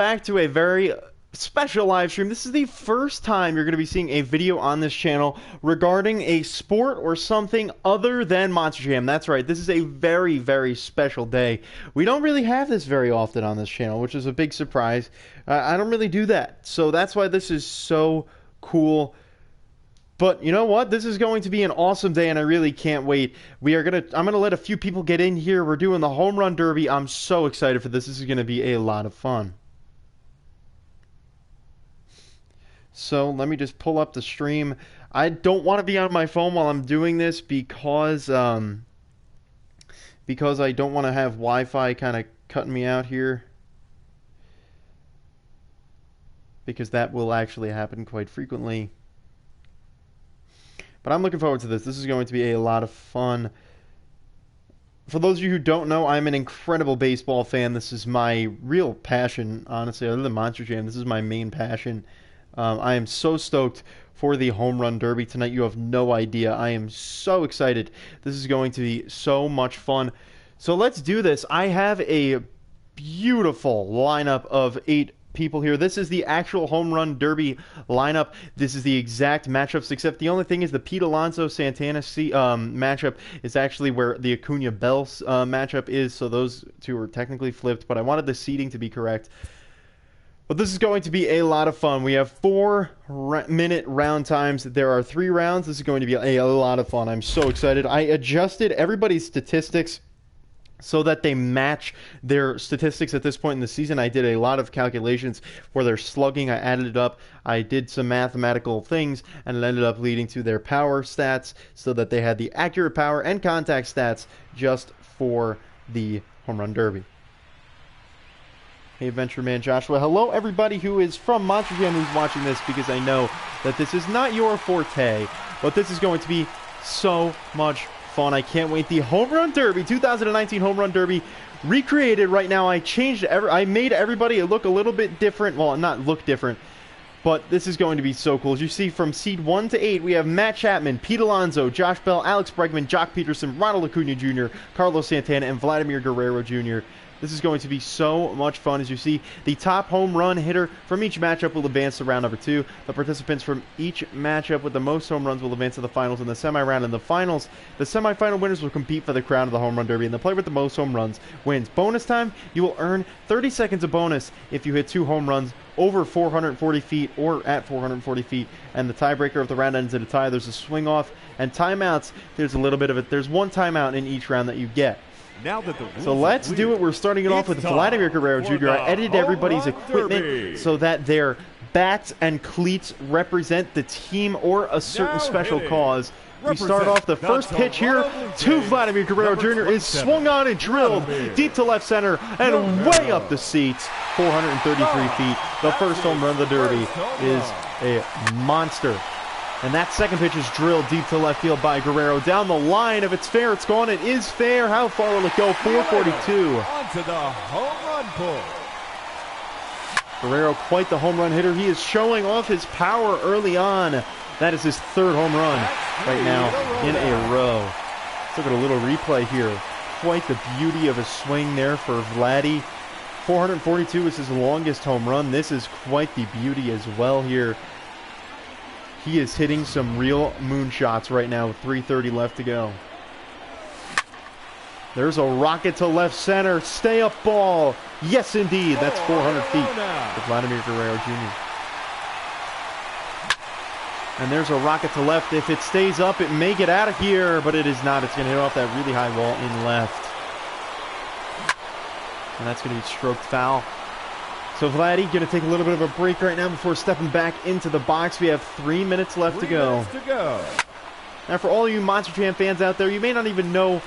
Back to a very special live stream. This is the first time you're going to be seeing a video on this channel regarding a sport or something other than Monster Jam. That's right, this is a very, very special day. We don't really have this very often on this channel, which is a big surprise. I don't really do that, so that's why this is so cool. But you know what? This is going to be an awesome day, and I really can't wait. I'm gonna let a few people get in here. We're doing the home run derby. I'm so excited for this. This is gonna be a lot of fun. So let me just pull up the stream. I don't want to be on my phone while I'm doing this because I don't want to have Wi-Fi kind of cutting me out here. Because that will actually happen quite frequently. But I'm looking forward to this. This is going to be a lot of fun. For those of you who don't know, I'm an incredible baseball fan. This is my real passion, honestly. Other than Monster Jam, this is my main passion. I am so stoked for the home run derby tonight. You have no idea. I am so excited. This is going to be so much fun. So let's do this. I have a beautiful lineup of 8 people here. This is the actual home run derby lineup. This is the exact matchups, except the only thing is the Pete Alonso Santana matchup is actually where the Acuna Bell matchup is. So those two are technically flipped, but I wanted the seeding to be correct. But this is going to be a lot of fun. We have 4-minute round times. There are 3 rounds. This is going to be a lot of fun. I'm so excited. I adjusted everybody's statistics so that they match their statistics at this point in the season. I did a lot of calculations for their slugging. I added it up. I did some mathematical things, and it ended up leading to their power stats so that they had the accurate power and contact stats just for the home run derby. Hey, Adventure Man Joshua. Hello, everybody who is from Monster Jam who's watching this, because I know that this is not your forte, but this is going to be so much fun. I can't wait. The Home Run Derby, 2019 Home Run Derby, recreated right now. I made everybody look a little bit different. Well, not look different, but this is going to be so cool. As you see, from seed 1 to 8, we have Matt Chapman, Pete Alonso, Josh Bell, Alex Bregman, Jock Pederson, Ronald Acuna Jr., Carlos Santana, and Vladimir Guerrero Jr. This is going to be so much fun. As you see, the top home run hitter from each matchup will advance to round number 2. The participants from each matchup with the most home runs will advance to the finals in the semi-round. In the finals, the semi-final winners will compete for the crown of the home run derby, and the player with the most home runs wins. Bonus time, you will earn 30 seconds of bonus if you hit 2 home runs over 440 feet or at 440 feet. And the tiebreaker, if the round ends in a tie, there's a swing off. And timeouts, there's a little bit of it. There's 1 timeout in each round that you get. So let's do it. We're starting it off with Vladimir Guerrero Jr. I edited everybody's equipment so that their bats and cleats represent the team or a certain special cause. We start off the first pitch here to Vladimir Guerrero Jr. is swung on and drilled deep to left center and way up the seats, 433 feet. The first home run of the derby is a monster. And that second pitch is drilled deep to left field by Guerrero. Down the line, if it's fair, it's gone. It is fair. How far will it go? 442. Onto the home run pull. Guerrero, quite the home run hitter. He is showing off his power early on. That is his 3rd home run right now in a row. Let's look at a little replay here. Quite the beauty of a swing there for Vladdy. 442 is his longest home run. This is quite the beauty as well here. He is hitting some real moonshots right now with 3:30 left to go. There's a rocket to left center. Stay up ball. Yes, indeed. That's 400 feet for Vladimir Guerrero Jr. And there's a rocket to left. If it stays up, it may get out of here, but it is not. It's going to hit off that really high wall in left. And that's going to be stroked foul. So Vladdy going to take a little bit of a break right now before stepping back into the box. We have 3 minutes left to go. Now for all you Monster Jam fans out there, you may not even know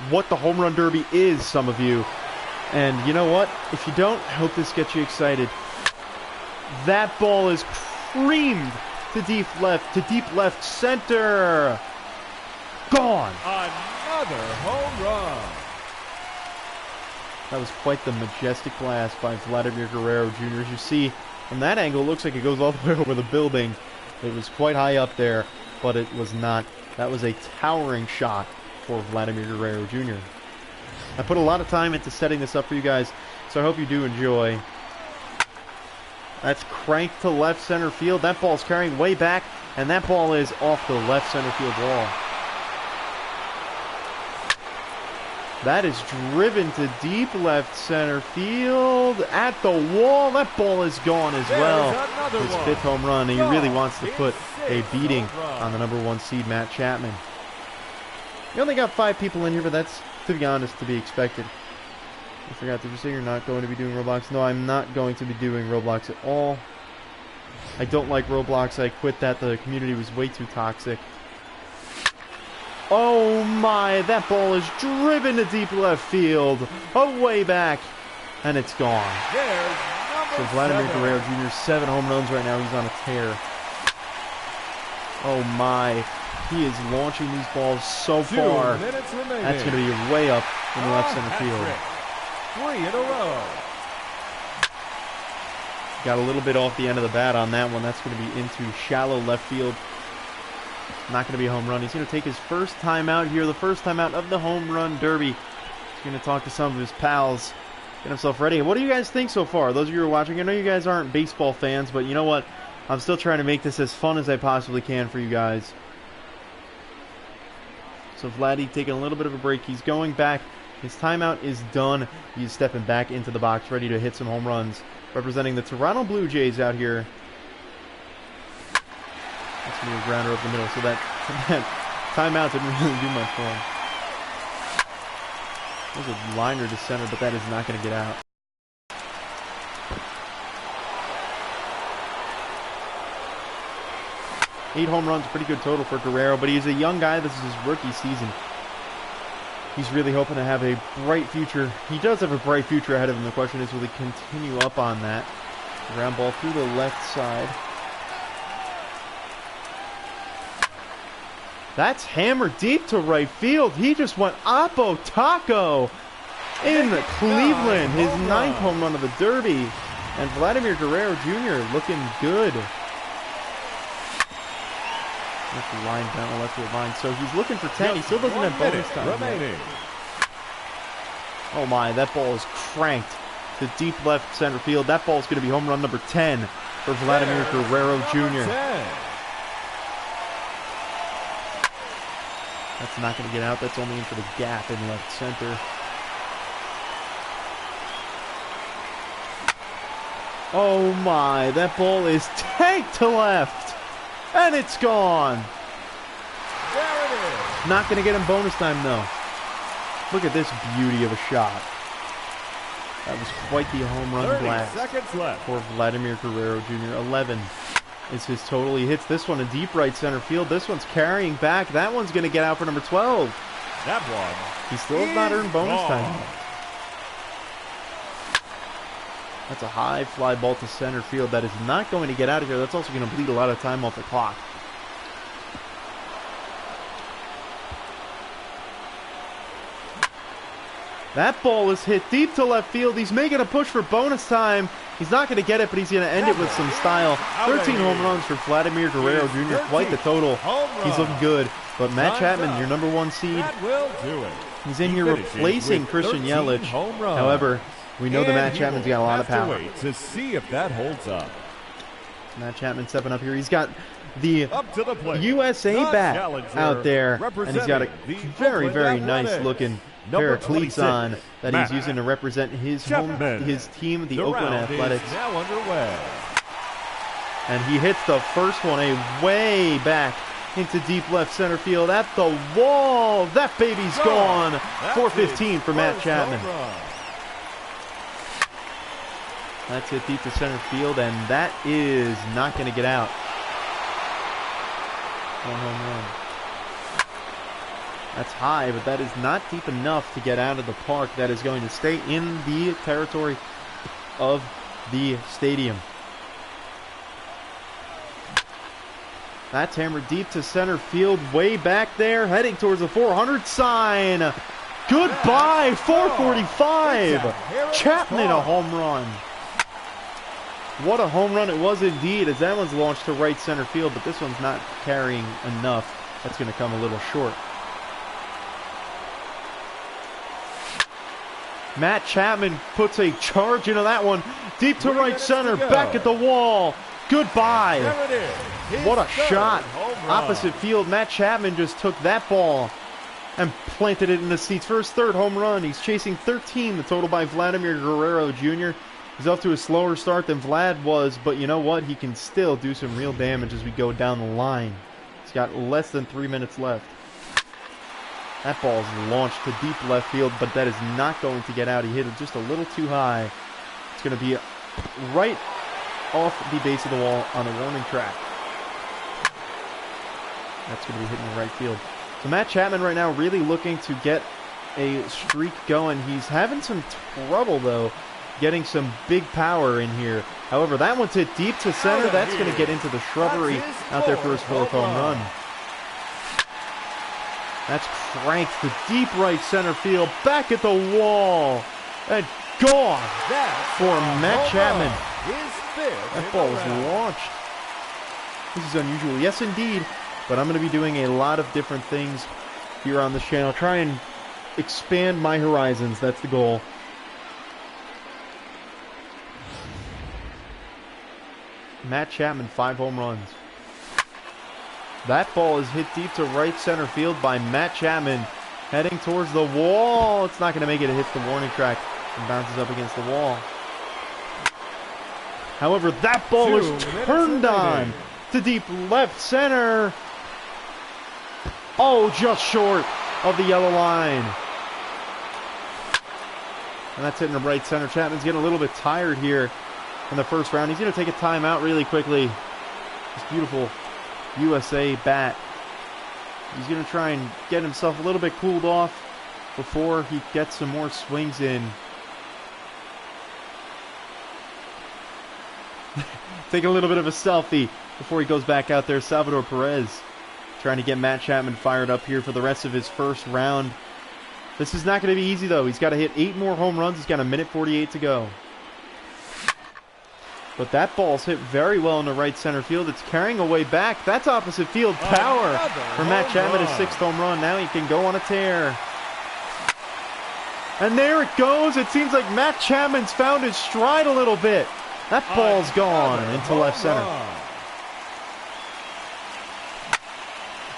what the home run derby is, some of you. And you know what? If you don't, I hope this gets you excited. That ball is creamed to deep left center. Gone. Another home run. That was quite the majestic blast by Vladimir Guerrero Jr. As you see, from that angle, it looks like it goes all the way over the building. It was quite high up there, but it was not. That was a towering shot for Vladimir Guerrero Jr. I put a lot of time into setting this up for you guys, so I hope you do enjoy. That's cranked to left center field. That ball's carrying way back, and that ball is off the left center field wall. That is driven to deep left center field at the wall. That ball is gone as well. His 5th home run, and he really wants to put a beating on the #1 seed, Matt Chapman. You only got 5 people in here, but that's, to be honest, to be expected. I forgot, did you say you're not going to be doing Roblox? No, I'm not going to be doing Roblox at all. I don't like Roblox. I quit that. The community was way too toxic. Oh my, that ball is driven to deep left field. Way back. And it's gone. So Vladimir Guerrero Jr., 7 home runs right now. He's on a tear. Oh my. He is launching these balls so far. That's going to be way up in the left center field. 3 in a row. Got a little bit off the end of the bat on that one. That's going to be into shallow left field. Not going to be a home run. He's going to take his first time out here, the first time out of the home run derby. He's going to talk to some of his pals, get himself ready. What do you guys think so far? Those of you who are watching, I know you guys aren't baseball fans, but you know what? I'm still trying to make this as fun as I possibly can for you guys. So Vladdy taking a little bit of a break. He's going back. His timeout is done. He's stepping back into the box, ready to hit some home runs. Representing the Toronto Blue Jays out here. That's going to be a grounder up the middle. So that timeout didn't really do much for him. There's a liner to center, but that is not going to get out. Eight home runs, pretty good total for Guerrero, but he's a young guy. This is his rookie season. He's really hoping to have a bright future. He does have a bright future ahead of him. The question is, will he continue up on that? Ground ball through the left side. That's hammered deep to right field. He just went Oppo Taco in Cleveland. His 9th home run of the Derby. And Vladimir Guerrero Jr. looking good. Left line down the left field line. So he's looking for 10. He still doesn't have bonus time remaining. Oh my, that ball is cranked to deep left center field. That ball is going to be home run number 10 for Vladimir Guerrero Jr. That's not going to get out. That's only in for the gap in left center. Oh my, that ball is tanked to left. And it's gone. There it is. Not going to get him bonus time, though. Look at this beauty of a shot. That was quite the home run 30 blast seconds left for Vladimir Guerrero Jr. 11 is his total. He hits this one in deep right center field. This one's carrying back. That one's going to get out for number 12. That one. He still has not earned bonus time. That's a high fly ball to center field. That is not going to get out of here. That's also going to bleed a lot of time off the clock. That ball is hit deep to left field. He's making a push for bonus time. He's not going to get it, but he's going to end it with some style. 13 home runs for Vladimir Guerrero Jr. Quite the total. He's looking good. But Matt Chapman, your number 1 seed, that will do it. he's in here replacing Christian Yelich. However, we know that Matt Chapman's got a lot of power. To see if that holds up. Matt Chapman stepping up here. He's got the plate, USA bat out there, and he's got a very, very nice looking pair of cleats on that he's using to represent his team, the Oakland Athletics. Now underway. And he hits the first one way back into deep left center field at the wall. That baby's gone. 415 for Matt Chapman. That's hit deep to center field, and that is not going to get out. One home run. That's high, but that is not deep enough to get out of the park. That is going to stay in the territory of the stadium. That's hammered deep to center field, way back there, heading towards the 400 sign. Goodbye, 445. Chapman, a home run. What a home run it was indeed, as that one's launched to right center field, but this one's not carrying enough. That's going to come a little short. Matt Chapman puts a charge into that one. Deep to right center, to back at the wall. Goodbye. There it is. His What a third shot. home run. Opposite field, Matt Chapman just took that ball and planted it in the seats for his third home run. He's chasing 13, the total by Vladimir Guerrero Jr. He's off to a slower start than Vlad was, but you know what? He can still do some real damage as we go down the line. He's got less than 3 minutes left. That ball is launched to deep left field, but that is not going to get out. He hit it just a little too high. It's going to be right off the base of the wall on the warning track. That's going to be hitting the right field. So Matt Chapman right now really looking to get a streak going. He's having some trouble, though, getting some big power in here. However, that one's hit deep to center. That's going to get into the shrubbery out there for his fourth home run. That's cranked to deep right center field. Back at the wall. And gone for Matt Chapman. That ball was launched. This is unusual. Yes, indeed. But I'm going to be doing a lot of different things here on this channel. Try and expand my horizons. That's the goal. Matt Chapman, 5 home runs. That ball is hit deep to right center field by Matt Chapman. Heading towards the wall. It's not going to make it. It hits the warning track and bounces up against the wall. However, that ball is turned on to deep left center. Oh, just short of the yellow line. And that's hitting the right center. Chapman's getting a little bit tired here in the first round. He's going to take a timeout really quickly. This beautiful USA bat. He's going to try and get himself a little bit cooled off before he gets some more swings in. Take a little bit of a selfie before he goes back out there. Salvador Perez trying to get Matt Chapman fired up here for the rest of his first round. This is not going to be easy, though. He's got to hit 8 more home runs. He's got 1:48 to go. But that ball's hit very well in the right center field. It's carrying away back. That's opposite field power for Matt Chapman, his 6th home run. Now he can go on a tear. And there it goes. It seems like Matt Chapman's found his stride a little bit. That ball's gone into left center.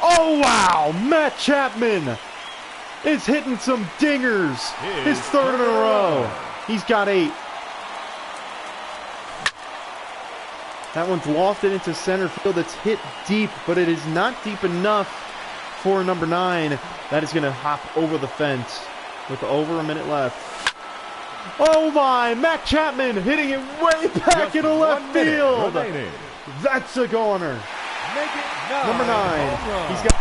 Oh, wow. Matt Chapman is hitting some dingers. His 3rd in a row. He's got 8. That one's lofted into center field. It's hit deep, but it is not deep enough for number 9. That is going to hop over the fence with over a minute left. Oh my! Matt Chapman hitting it way back into left field. That's a goner. Number 9. He's got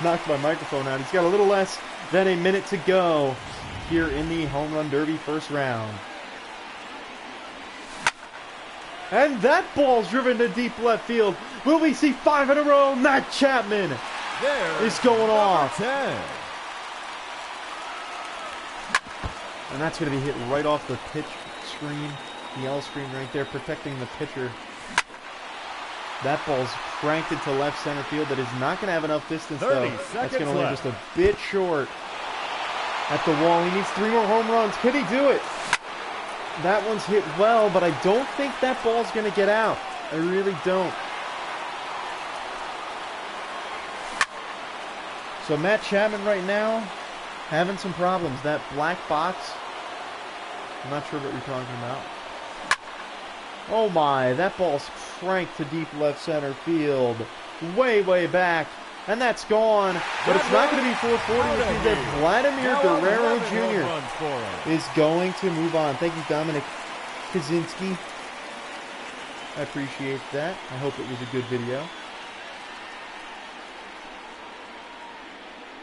knocked my microphone out. He's got a little less than a minute to go here in the Home Run Derby first round. And that ball's driven to deep left field. Will we see 5 in a row? Matt Chapman is going off. 10. And that's going to be hit right off the pitch screen. The yellow screen right there protecting the pitcher. That ball's cranked into left center field. That is not going to have enough distance, though. That's going to land just a bit short at the wall. He needs 3 more home runs. Can he do it? That one's hit well, but I don't think that ball's going to get out. I really don't. So Matt Chapman right now having some problems. That black box, I'm not sure what you're talking about. Oh my, that ball's cranked to deep left center field. Way, way back. And that's gone. But it's not going to be 440, which means that Vladimir Guerrero Jr. is going to move on. Thank you, Dominic Kaczynski. I appreciate that. I hope it was a good video.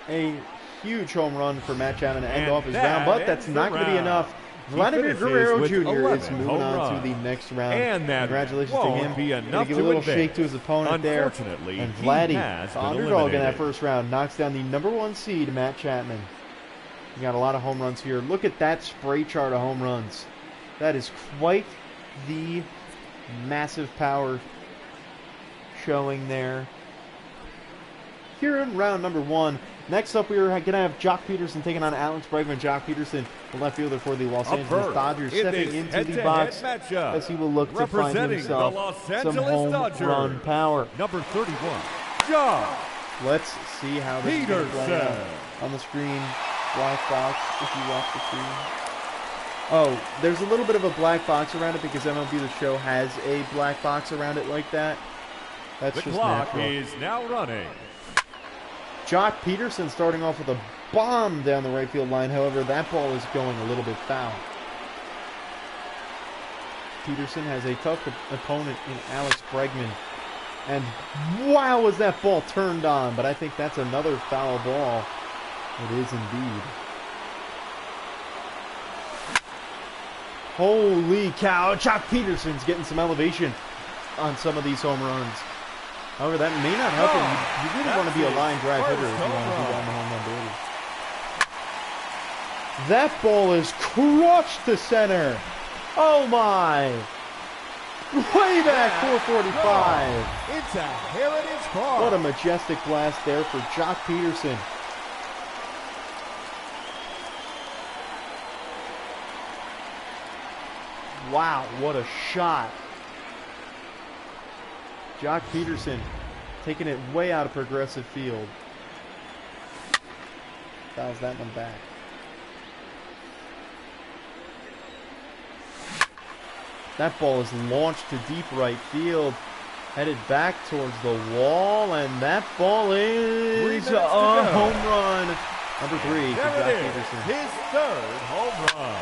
A huge home run for Matt Chapman to end off his round, but that's not going to be enough. Vladimir Guerrero Jr. is moving on to the next round. And congratulations to him. Going to give a little shake to his opponent there. And Vladdy, the underdog in that first round, knocks down the number 1 seed, Matt Chapman. You got a lot of home runs here. Look at that spray chart of home runs. That is quite the massive power showing there here in round number 1. Next up, we are going to have Jock Pederson taking on Alex Bregman. Jock Pederson, the left fielder for the Los Angeles Dodgers, stepping into the box as he will look to find himself some home run power. Number 31, Jock. Let's see how this is going to play out. On the screen, black box, if you watch the screen. Oh, there's a little bit of a black box around it because MLB The Show has a black box around it like that. That's The just clock natural. is now running. Jock Pederson starting off with a bomb down the right field line. However, that ball is going a little bit foul. Pederson has a tough opponent in Alex Bregman. And wow, was that ball turned on. But I think that's another foul ball. It is indeed. Holy cow. Jock Pederson's getting some elevation on some of these home runs. However, that may not help him. You really want to be a line drive hitter if you want to do that in the home run derby. That ball is crushed to center. Oh my. Way back 445. It's a heritage car. What a majestic blast there for Jock Pederson. Wow, what a shot. Jock Pederson taking it way out of Progressive Field. Fouls that one back. That ball is launched to deep right field. Headed back towards the wall, and that ball is a home run. Number 3 for Jock Pederson. His third home run.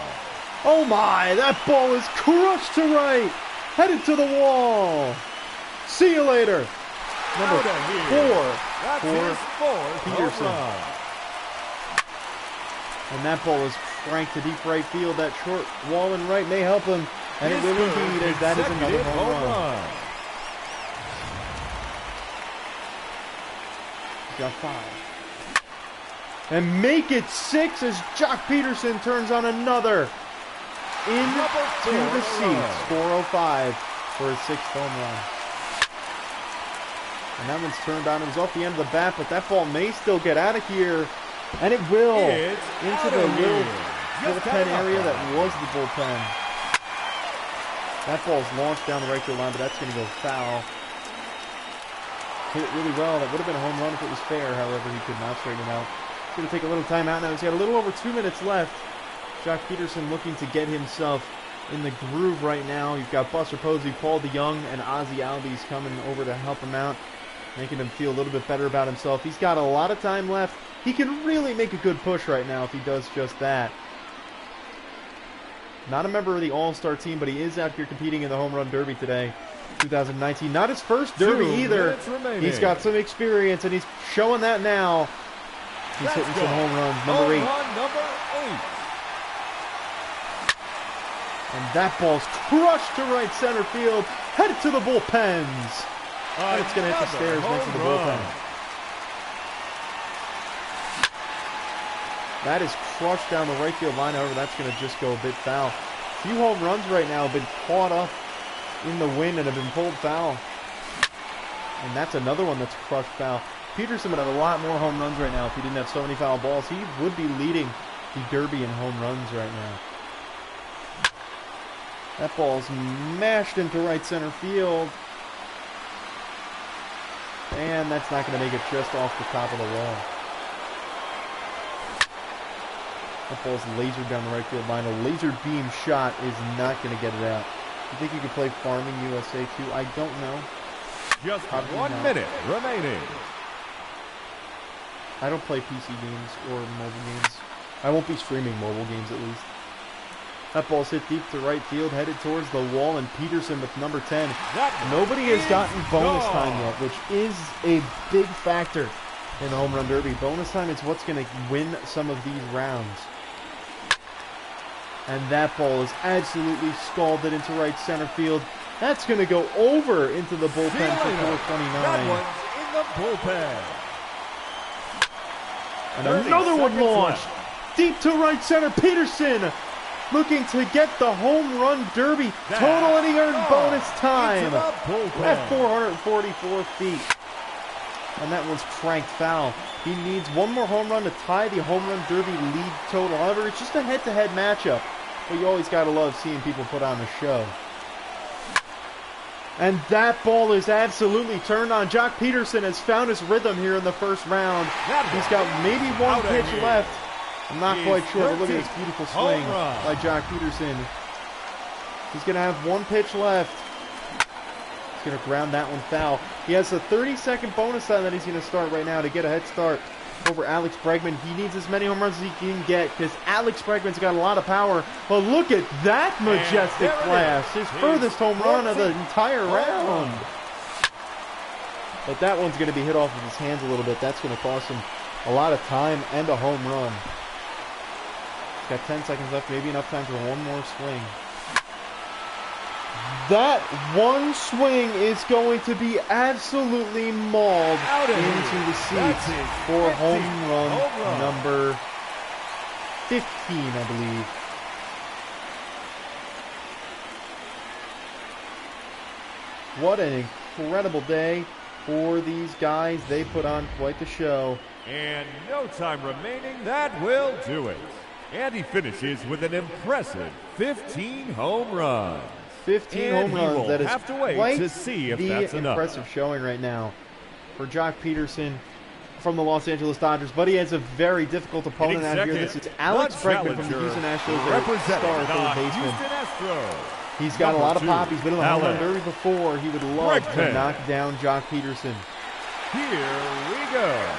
Oh my, that ball is crushed to right. Headed to the wall. See you later. Number 4 That's for his fourth Pederson. home run. And that ball is cranked to deep right field. That short wall in right may help him. And it will indeed, as that is another home run. Got 5. And make it 6 as Jock Pederson turns on another. Into the seats. 405 for his 6th home run. And that one's turned on. It was off the end of the bat, but that ball may still get out of here. And it will. Into the little bullpen area that was the bullpen. That ball's launched down the right field line, but that's going to go foul. Hit it really well. That would have been a home run if it was fair. However, he could not straighten it out. He's going to take a little time out now. He's got a little over 2 minutes left. Jock Pederson looking to get himself in the groove right now. You've got Buster Posey, Paul DeYoung, and Ozzie Albies coming over to help him out, making him feel a little bit better about himself. He's got a lot of time left. He can really make a good push right now if he does just that. Not a member of the All-Star team, but he is out here competing in the Home Run Derby today, 2019. Not his first Derby either. He's got some experience, and he's showing that now. He's hitting some home runs. Number 8. Number 8. And that ball's crushed to right center field, headed to the bullpens. And it's going to hit the stairs next to the bullpen. That is crushed down the right field line. However, that's going to just go a bit foul. A few home runs right now have been caught up in the wind and have been pulled foul. And that's another one that's crushed foul. Pederson would have a lot more home runs right now if he didn't have so many foul balls. He would be leading the Derby in home runs right now. That ball's mashed into right center field. And that's not going to make it just off the top of the wall. That ball's lasered down the right field line. A laser beam shot is not going to get it out. You think you could play Farming USA too? I don't know. Just Probably 1 not. minute remaining. I don't play PC games or mobile games. I won't be streaming mobile games at least. That ball's hit deep to right field, headed towards the wall, and Pederson with number 10. Nobody has gotten bonus time yet, which is a big factor in the Home Run Derby. Bonus time is what's going to win some of these rounds. And that ball is absolutely scalded into right center field. That's going to go over into the bullpen for 429. That one's in the bullpen. And another one launched deep to right center. Pederson looking to get the Home Run Derby total, and he earned bonus time at 444 feet. And that one's cranked foul. He needs one more home run to tie the home run derby lead total. However, it's just a head-to-head matchup. But you always gotta love seeing people put on a show. And that ball is absolutely turned on. Jock Pederson has found his rhythm here in the first round. He's got maybe one pitch left. I'm not quite sure, but look at this beautiful swing by Jock Pederson. He's gonna have one pitch left. He's going to ground that one foul. He has a 30-second bonus time that he's going to start right now to get a head start over Alex Bregman. He needs as many home runs as he can get because Alex Bregman's got a lot of power. But look at that majestic blast. His furthest home run of the entire round. But that one's going to be hit off of his hands a little bit. That's going to cost him a lot of time and a home run. He's got 10 seconds left, maybe enough time for one more swing. That one swing is going to be absolutely mauled into the seats for home run number 15, I believe. What an incredible day for these guys. They put on quite the show. And no time remaining, that will do it. And he finishes with an impressive 15 home runs. 15 home runs. That is have to wait quite to see if the that's impressive showing right now for Jock Pederson from the Los Angeles Dodgers. But he has a very difficult opponent out here. This is Alex Bregman from the Houston Astros, their star third baseman. He's got a lot of pop. He's been in the home run derby before. He would love to knock down Jock Pederson. Here we go.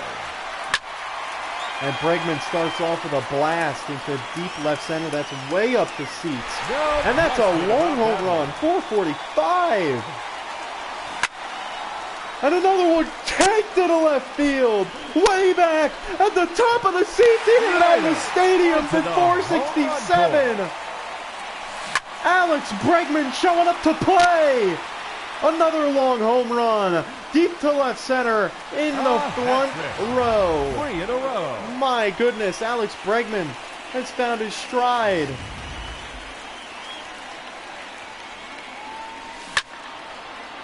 And Bregman starts off with a blast into deep left center. That's way up the seats. And that's a long home run, 445. And another one tanked to the left field, way back at the top of the seats, in and out of the stadium for 467. Alex Bregman showing up to play. Another long home run, deep to left center, in the front row. 3 in a row. My goodness, Alex Bregman has found his stride.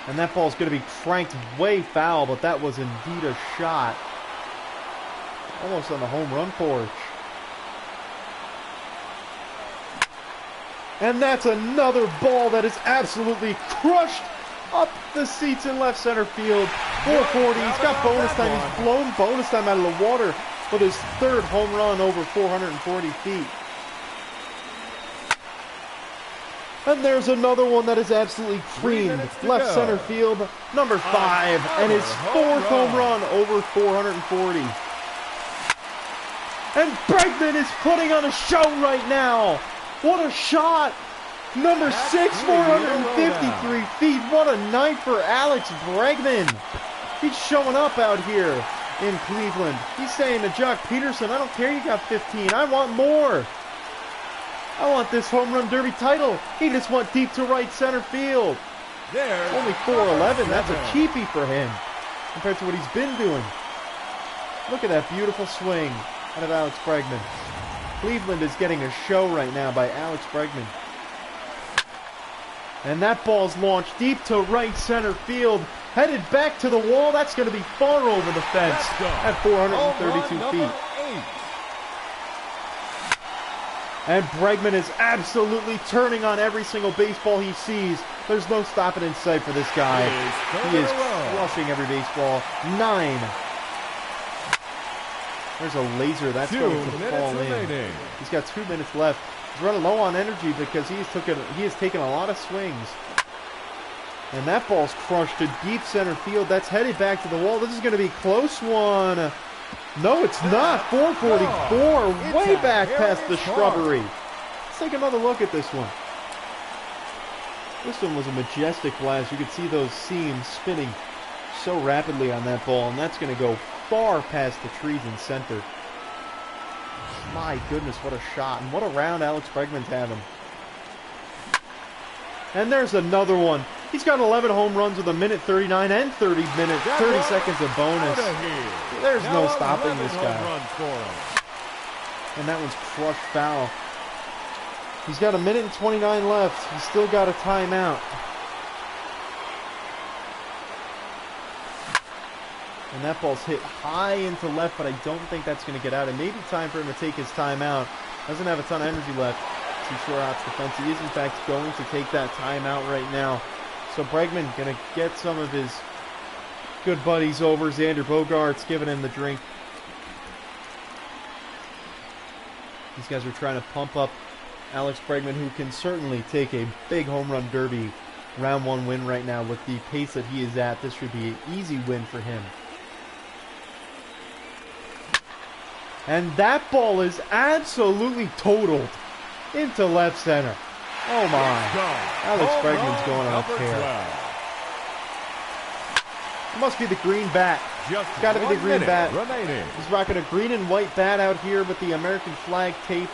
And that ball's going to be cranked way foul, but that was indeed a shot. Almost on the home run porch. And that's another ball that is absolutely crushed up the seats in left center field. 440. He's got bonus time. He's blown bonus time out of the water with his third home run over 440 feet. And there's another one that is absolutely creamed. Left center field, number 5, and his fourth home run over 440. And Bregman is putting on a show right now. What a shot! Number 6, 453 feet. What a night for Alex Bregman. He's showing up out here in Cleveland. He's saying to Jock Pederson, I don't care you got 15. I want more. I want this home run derby title. He just went deep to right center field. Only 411. That's a cheapie for him compared to what he's been doing. Look at that beautiful swing out of Alex Bregman. Cleveland is getting a show right now by Alex Bregman. And that ball's launched deep to right center field. Headed back to the wall. That's going to be far over the fence at 432 feet. And Bregman is absolutely turning on every single baseball he sees. There's no stopping in sight for this guy. He is crushing every baseball. 9. There's a laser that's going to fall in. He's got 2 minutes left. He's running low on energy because he has taken a lot of swings. And that ball's crushed to deep center field. That's headed back to the wall. This is going to be a close one. No, it's not. 444, way back past the shrubbery. Let's take another look at this one. This one was a majestic blast. You could see those seams spinning so rapidly on that ball, and that's going to go far past the trees in center. My goodness, what a shot. And what a round Alex Bregman's having. And there's another one. He's got 11 home runs with a minute 39 and 30 seconds of bonus. There's no stopping this guy. And that one's crushed foul. He's got a minute and 29 left. He's still got a timeout. And that ball's hit high into left, but I don't think that's going to get out. It may be time for him to take his timeout. Doesn't have a ton of energy left. See short-outs the fence. He is, in fact, going to take that timeout right now. So Bregman going to get some of his good buddies over. Xander Bogaerts giving him the drink. These guys are trying to pump up Alex Bregman, who can certainly take a big home run derby round one win right now with the pace that he is at. This should be an easy win for him. And that ball is absolutely totaled into left center. Oh my. Alex Bregman's going on a tear. It must be the green bat. It's got to be the green bat. He's rocking a green and white bat out here with the American flag tape.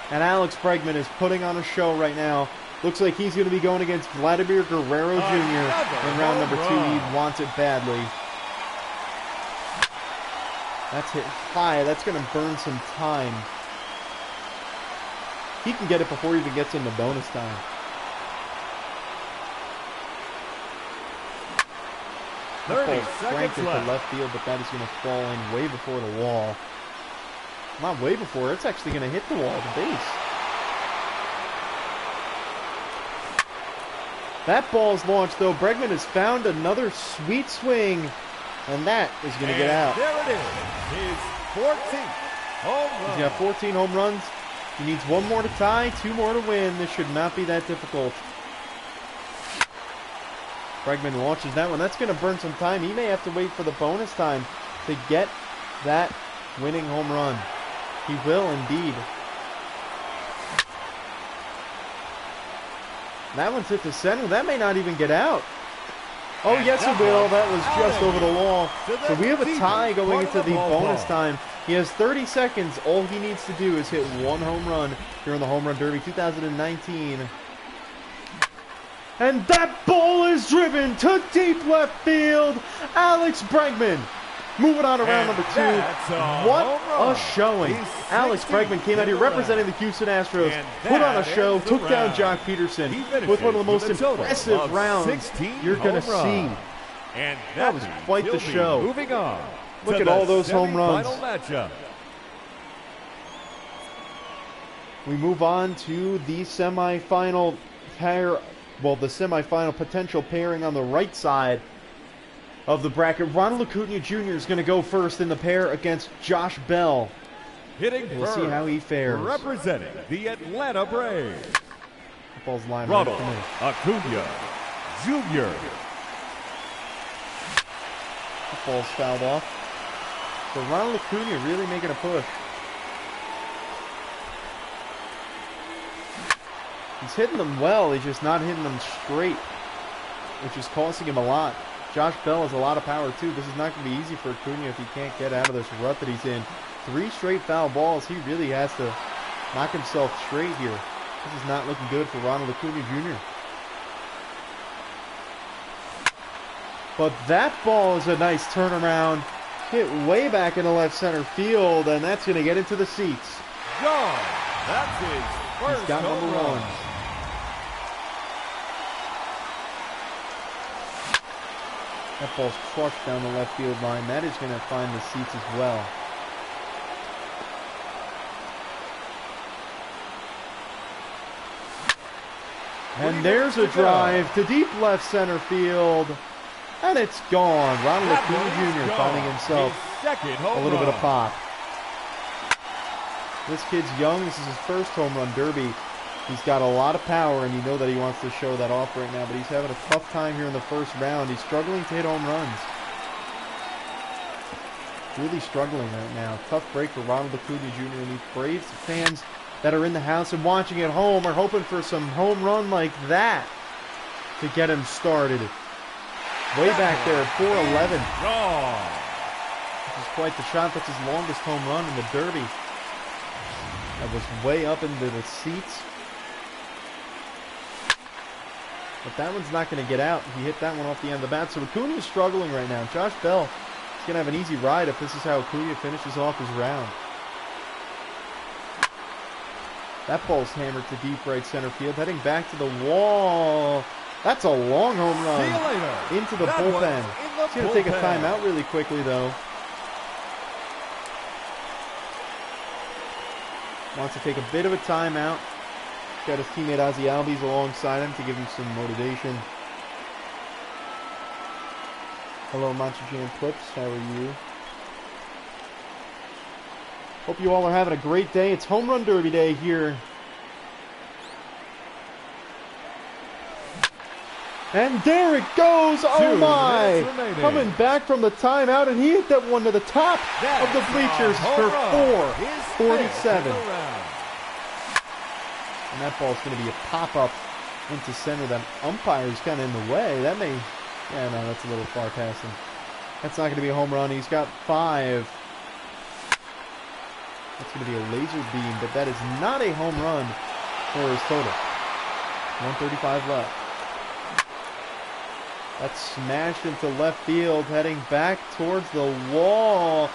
And Alex Bregman is putting on a show right now. Looks like he's going to be going against Vladimir Guerrero Jr. in round number 2. He wants it badly. That's hit high. That's going to burn some time. He can get it before he even gets into bonus time. That ball's cranked into left field, but that is going to fall in way before the wall. Not way before. It's actually going to hit the wall, the base. That ball's launched, though. Bregman has found another sweet swing. And that is going to get out. There it is. His 14th home run. He's got 14 home runs. He needs one more to tie, 2 more to win. This should not be that difficult. Bregman launches that one. That's going to burn some time. He may have to wait for the bonus time to get that winning home run. He will indeed. That one's hit to center. That may not even get out. Oh, yes, it will. That was just over the wall. So we have a tie going into the bonus time. He has 30 seconds. All he needs to do is hit 1 home run here in the Home Run Derby 2019. And that ball is driven to deep left field. Alex Bregman moving on to round number 2. What a showing. Alex Bregman came out here representing the Houston Astros, put on a show, took down Jock Pederson with one of the most impressive rounds you're going to see. And that was quite the show. Moving on. Look at all those home runs. We move on to the semifinal pair, well, the semifinal potential pairing on the right side of the bracket. Ronald Acuna Jr. is going to go first in the pair against Josh Bell. Hitting we'll see how he fares. Representing the Atlanta Braves. The ball's lined Ronald right Acuna Jr. The ball's fouled off. So Ronald Acuna really making a push. He's hitting them well. He's just not hitting them straight, which is costing him a lot. Josh Bell has a lot of power, too. This is not going to be easy for Acuna if he can't get out of this rut that he's in. 3 straight foul balls. He really has to knock himself straight here. This is not looking good for Ronald Acuna Jr. But that ball is a nice turnaround. Hit way back into left center field, and that's going to get into the seats. Gone. That's his first He's got number 1. That ball's crushed down the left field line. That is going to find the seats as well. And there's a drive to deep left center field. And it's gone. Ronald Acuna Jr. finding himself a little bit of pop. This kid's young. This is his first home run derby. He's got a lot of power, and you know that he wants to show that off right now, but he's having a tough time here in the first round. He's struggling to hit home runs. Really struggling right now. Tough break for Ronald Acuna Jr. and these Braves fans that are in the house and watching at home are hoping for some home run like that to get him started. Way back there at 411. This is quite the shot. That's his longest home run in the Derby. That was way up into the seats. But that one's not going to get out. He hit that one off the end of the bat. So Acuna is struggling right now. Josh Bell is going to have an easy ride if this is how Acuna finishes off his round. That ball's hammered to deep right center field. Heading back to the wall. That's a long home run into the bullpen. In the He's going to take a timeout really quickly, though. Wants to take a bit of a timeout. Got his teammate Ozzy Albies alongside him to give him some motivation. Hello, Monster Jam Clips. How are you? Hope you all are having a great day. It's Home Run Derby Day here. And there it goes! Oh my! Coming back from the timeout, and he hit that one to the top of the bleachers for 447. And that ball's going to be a pop-up into center. That umpire's kind of in the way. That may... Yeah, no, that's a little far past him. That's not going to be a home run. He's got 5. That's going to be a laser beam, but that is not a home run for his total. 135 left. That's smashed into left field, heading back towards the wall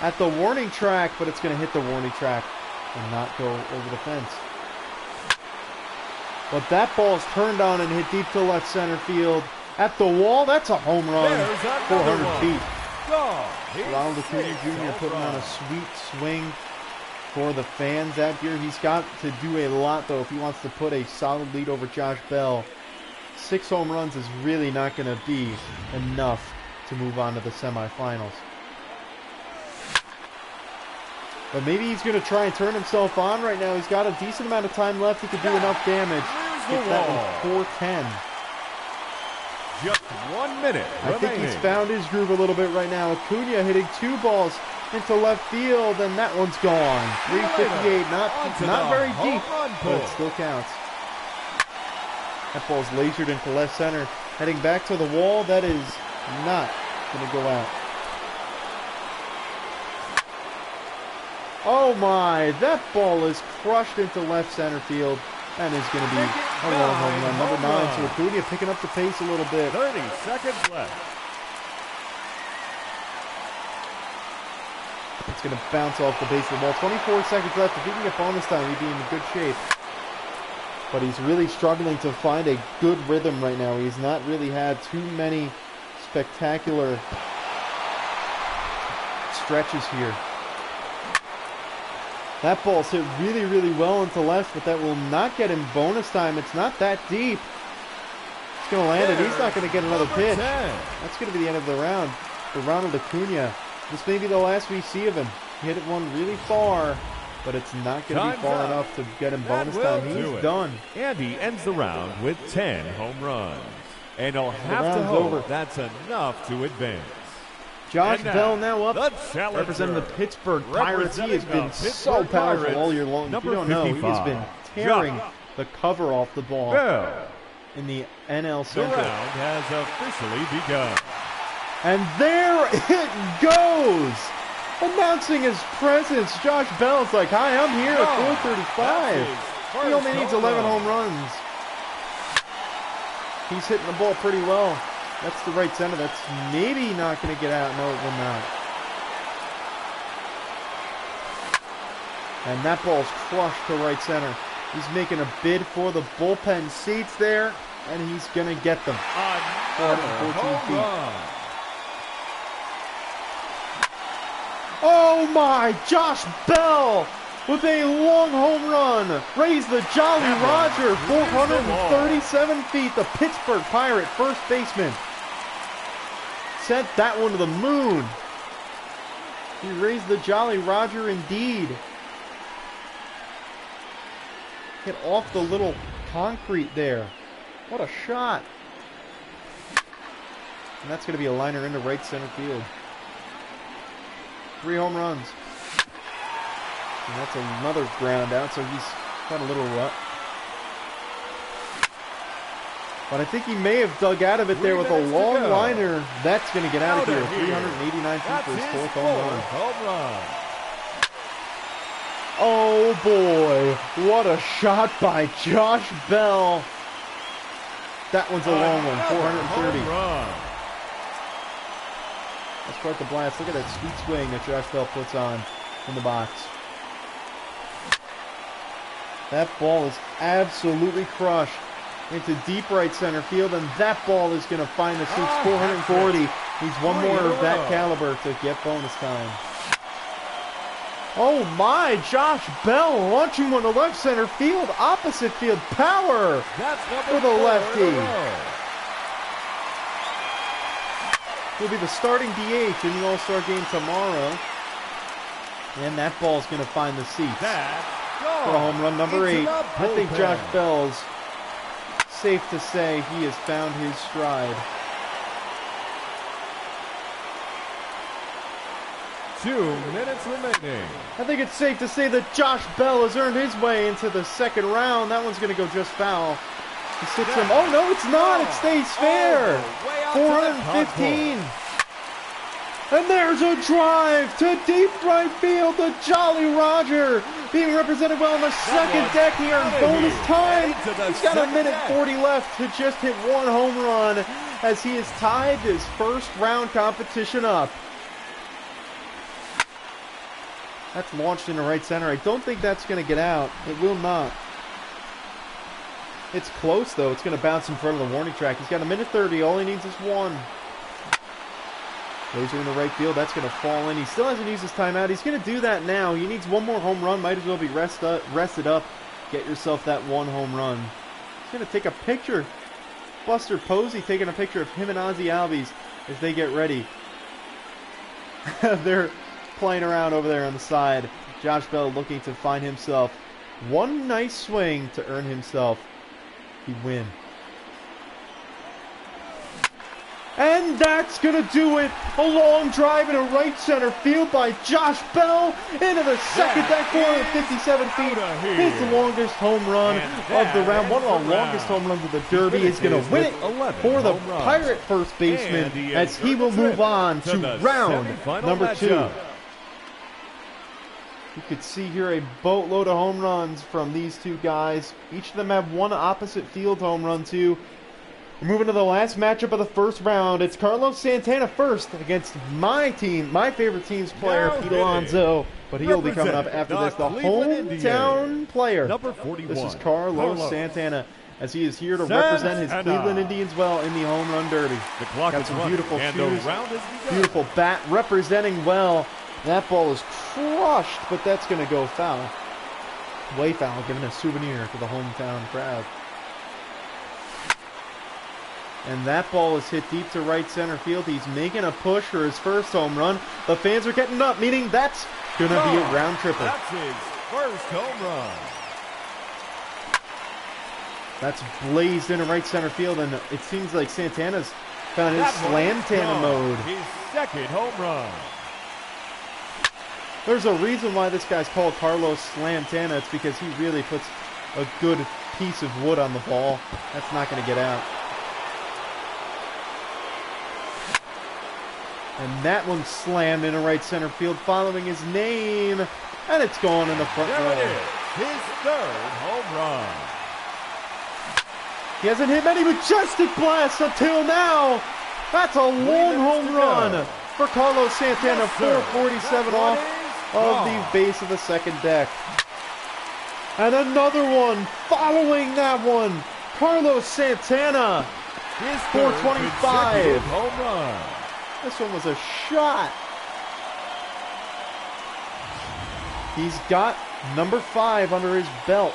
at the warning track, but it's going to hit the warning track and not go over the fence. But that ball's turned on and hit deep to left center field. At the wall, that's a home run. 400 feet. Ronald Acuna Jr. putting on a sweet swing for the fans that year. He's got to do a lot, though, if he wants to put a solid lead over Josh Bell. 6 home runs is really not going to be enough to move on to the semifinals. But maybe he's going to try and turn himself on right now. He's got a decent amount of time left. He could do enough damage. Get that one 410. Just 1 minute I think he's found his groove a little bit right now. Acuna hitting 2 balls into left field, and that one's gone. 358, not very deep, but it still counts. That ball's lasered into left center. Heading back to the wall, that is not going to go out. Oh my, that ball is crushed into left center field. That is going to be a long home run. Number 9, so Acuna picking up the pace a little bit. 30 seconds left. It's going to bounce off the base of the ball. 24 seconds left. If he can get bonus time, he'd be in good shape. But he's really struggling to find a good rhythm right now. He's not really had too many spectacular stretches here. That ball's hit really, really well into left, but that will not get him bonus time. It's not that deep. It's going to land it. He's not going to get another pitch. That's going to be the end of the round for Ronald Acuna. This may be the last we see of him. He hit one really far, but it's not going to be far enough to get him bonus time. He's done. And he ends the round with 10 home runs. And he'll have to hope that's enough to advance. Josh Bell now up, representing representing the Pittsburgh Pirates. He has been so powerful all year long. If you don't know, he has been tearing the cover off the ball in the NL Central. The round has officially begun. And there it goes! Announcing his presence, Josh Bell's like, hi, I'm here at 435. He only needs 11 home runs. He's hitting the ball pretty well. That's the right center. That's maybe not going to get out. No, it will not. And that ball's crushed to right center. He's making a bid for the bullpen seats there, and he's going to get them. 414 feet. Oh my! Josh Bell with a long home run. Raise the Jolly Roger. 437 feet. The Pittsburgh Pirate first baseman sent that one to the moon. He raised the Jolly Roger indeed. Hit off the little concrete there. What a shot. And that's going to be a liner into right center field. 3 home runs. And that's another ground out, so he's got a little rut. But I think he may have dug out of it there with a long liner. That's going to get out of here. 389 feet for his 4th home run. Oh boy, what a shot by Josh Bell. That one's a long one, 430. That's quite the blast. Look at that sweet swing that Josh Bell puts on in the box. That ball is absolutely crushed into deep right center field, and that ball is going to find the seats. 440. Needs one more of that caliber to get bonus time. Oh my, Josh Bell launching one to left center field, opposite field, power for the lefty. He'll be the starting DH in the All-Star game tomorrow. And that ball's going to find the seats for home run number 8. I think Josh Bell's, safe to say, he has found his stride. 2 minutes remaining. I think it's safe to say that Josh Bell has earned his way into the second round. That one's going to go just foul. He sits him. Oh, no, it's not. It stays fair. 415. And there's a drive to deep right field. The Jolly Roger being represented well in the second deck here in bonus time. He's got a minute 40 left to just hit one home run as he has tied his first round competition up. That's launched into right center. I don't think that's going to get out. It will not. It's close, though. It's going to bounce in front of the warning track. He's got a minute 30. All he needs is one. Laser in the right field. That's going to fall in. He still hasn't used his timeout. He's going to do that now. He needs one more home run. Might as well be rested up. Get yourself that one home run. He's going to take a picture. Buster Posey taking a picture of him and Ozzie Albies as they get ready. They're playing around over there on the side. Josh Bell looking to find himself one nice swing to earn himself the win. And that's going to do it. A long drive into right center field by Josh Bell into the second deck, 457 feet. It's the longest home run of the round. One of the longest home runs of the Derby. Is going to win it for the Pirate first baseman as he will move on to round number 2. You could see here a boatload of home runs from these two guys. Each of them have one opposite field home run too. We're moving to the last matchup of the first round. It's Carlos Santana first against my team, my favorite team's player, Pete Alonso. But he'll be coming up after this, the hometown player. Number 41. This is Carlos Santana, as he is here to represent his Cleveland Indians well in the home run derby. The clock Got is some running, beautiful and shoes, the round is begun. beautiful bat, representing well. That ball is crushed, but that's going to go foul. Way foul, giving a souvenir to the hometown crowd. And that ball is hit deep to right center field. He's making a push for his first home run. The fans are getting up, meaning that's going to be a round triple. That's his first home run. That's blazed into right center field, and it seems like Santana's found his Slantana mode. His second home run. There's a reason why this guy's called Carlos Slantana. It's because he really puts a good piece of wood on the ball. That's not going to get out. And that one slammed into right center field following his name. And it's going in the front row. There it is, his third home run. He hasn't hit many majestic blasts until now. That's a long home run for Carlos Santana. 447 off of the base of the second deck. And another one following that one. Carlos Santana. His 425 home run. This one was a shot. He's got number 5 under his belt.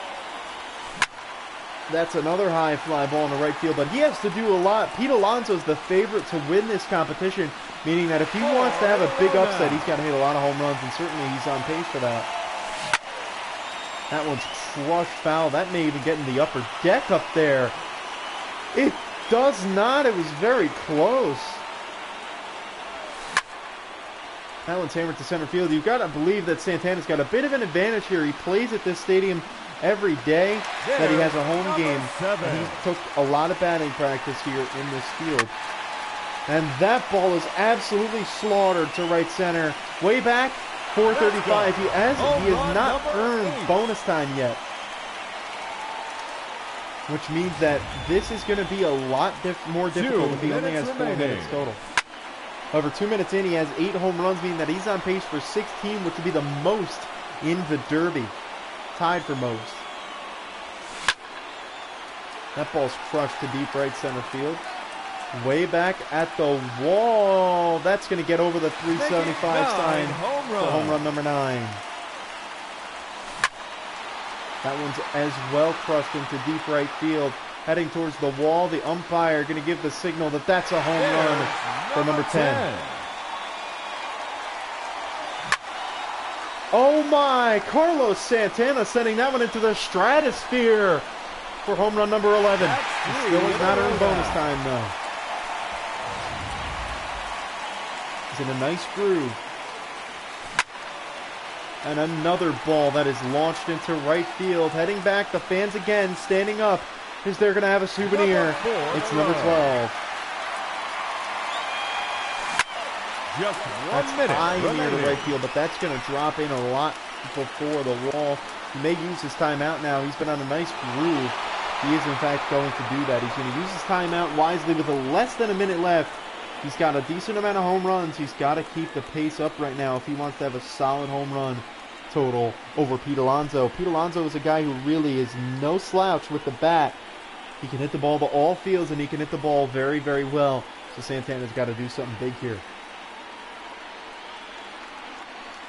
That's another high fly ball in the right field, but he has to do a lot. Pete Alonso is the favorite to win this competition, meaning that if he wants to have a big upset, he's got to hit a lot of home runs, and certainly he's on pace for that. That one's crushed foul. That may even get in the upper deck up there. It does not. It was very close. That one's hammered to center field. You've got to believe that Santana's got a bit of an advantage here. He plays at this stadium every day that he has a home game. And he took a lot of batting practice here in this field. And that ball is absolutely slaughtered to right center. Way back, 435. He has not earned bonus time yet. Which means that this is going to be a lot more difficult if he only has 4 minutes total. However, 2 minutes in, he has 8 home runs, meaning that he's on pace for 16, which would be the most in the Derby. Tied for most. That ball's crushed to deep right center field. Way back at the wall. That's going to get over the 375 sign. Home run number 9. That one's as well crushed into deep right field. Heading towards the wall. The umpire going to give the signal that that's a home run for number 10. Oh my! Carlos Santana sending that one into the stratosphere for home run number 11. It still is not in bonus time though. He's in a nice groove. And another ball that is launched into right field. Heading back, the fans again standing up because they're going to have a souvenir. It's number 12. Just that's 1 minute high near the remaining. right field, but that's going to drop in a lot before the wall. He may use his timeout now. He's been on a nice groove. He is, in fact, going to do that. He's going to use his timeout wisely with less than a minute left. He's got a decent amount of home runs. He's got to keep the pace up right now if he wants to have a solid home run total over Pete Alonso. Pete Alonso is a guy who really is no slouch with the bat. He can hit the ball to all fields, and he can hit the ball very, very well. So Santana's got to do something big here.